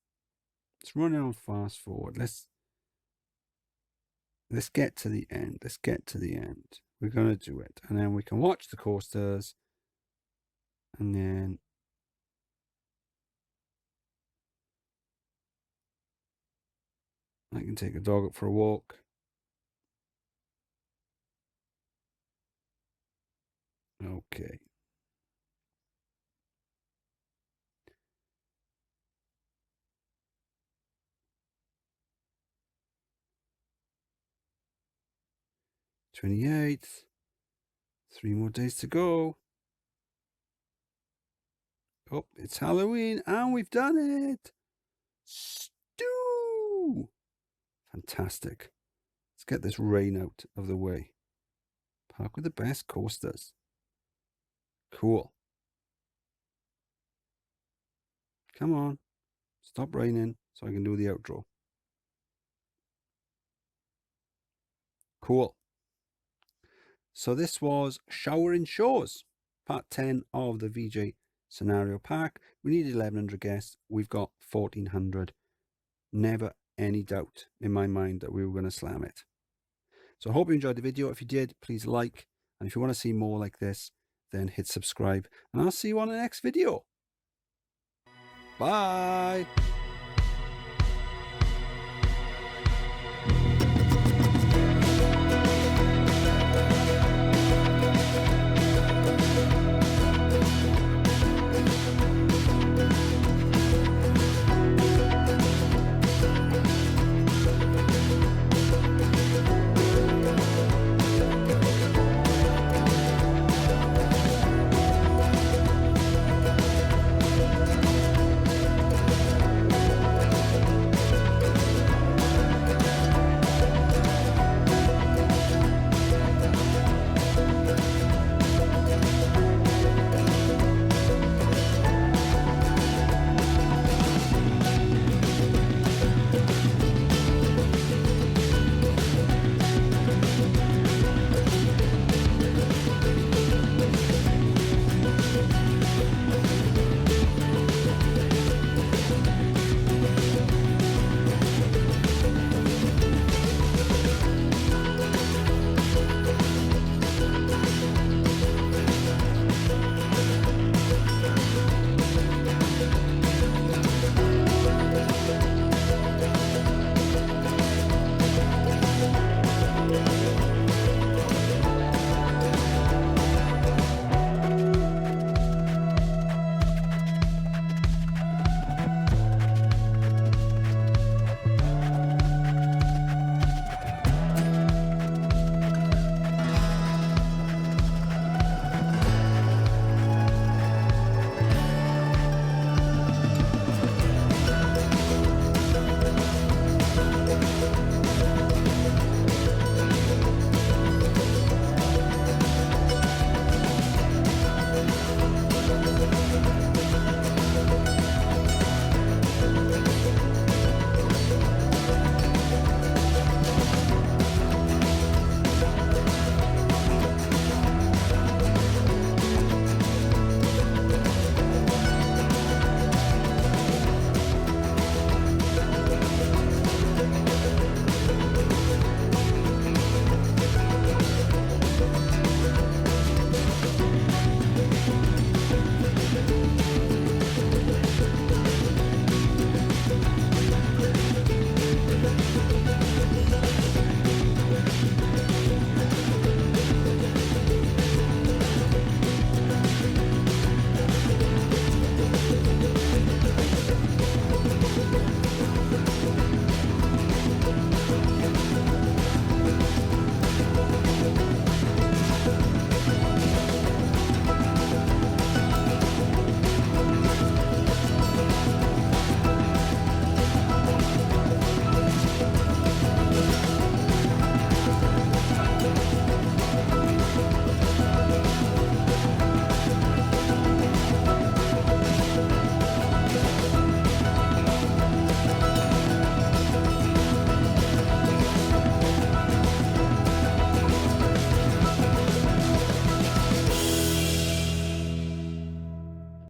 Let's run on fast forward. Let's get to the end. Let's get to the end. We're going to do it. And then we can watch the coasters. And then I can take a dog up for a walk. Okay. "28th. 3 more days to go. Oh, it's Halloween and we've done it. Stew. Fantastic. Let's get this rain out of the way. Park with the best coasters. Cool. Come on. Stop raining so I can do the outro. Cool. So this was Shower in Shows, part 10 of the VJ scenario pack. We needed 1,100 guests. We've got 1,400. Never any doubt in my mind that we were going to slam it. So I hope you enjoyed the video. If you did, please like. And if you want to see more like this, then hit subscribe. And I'll see you on the next video. Bye.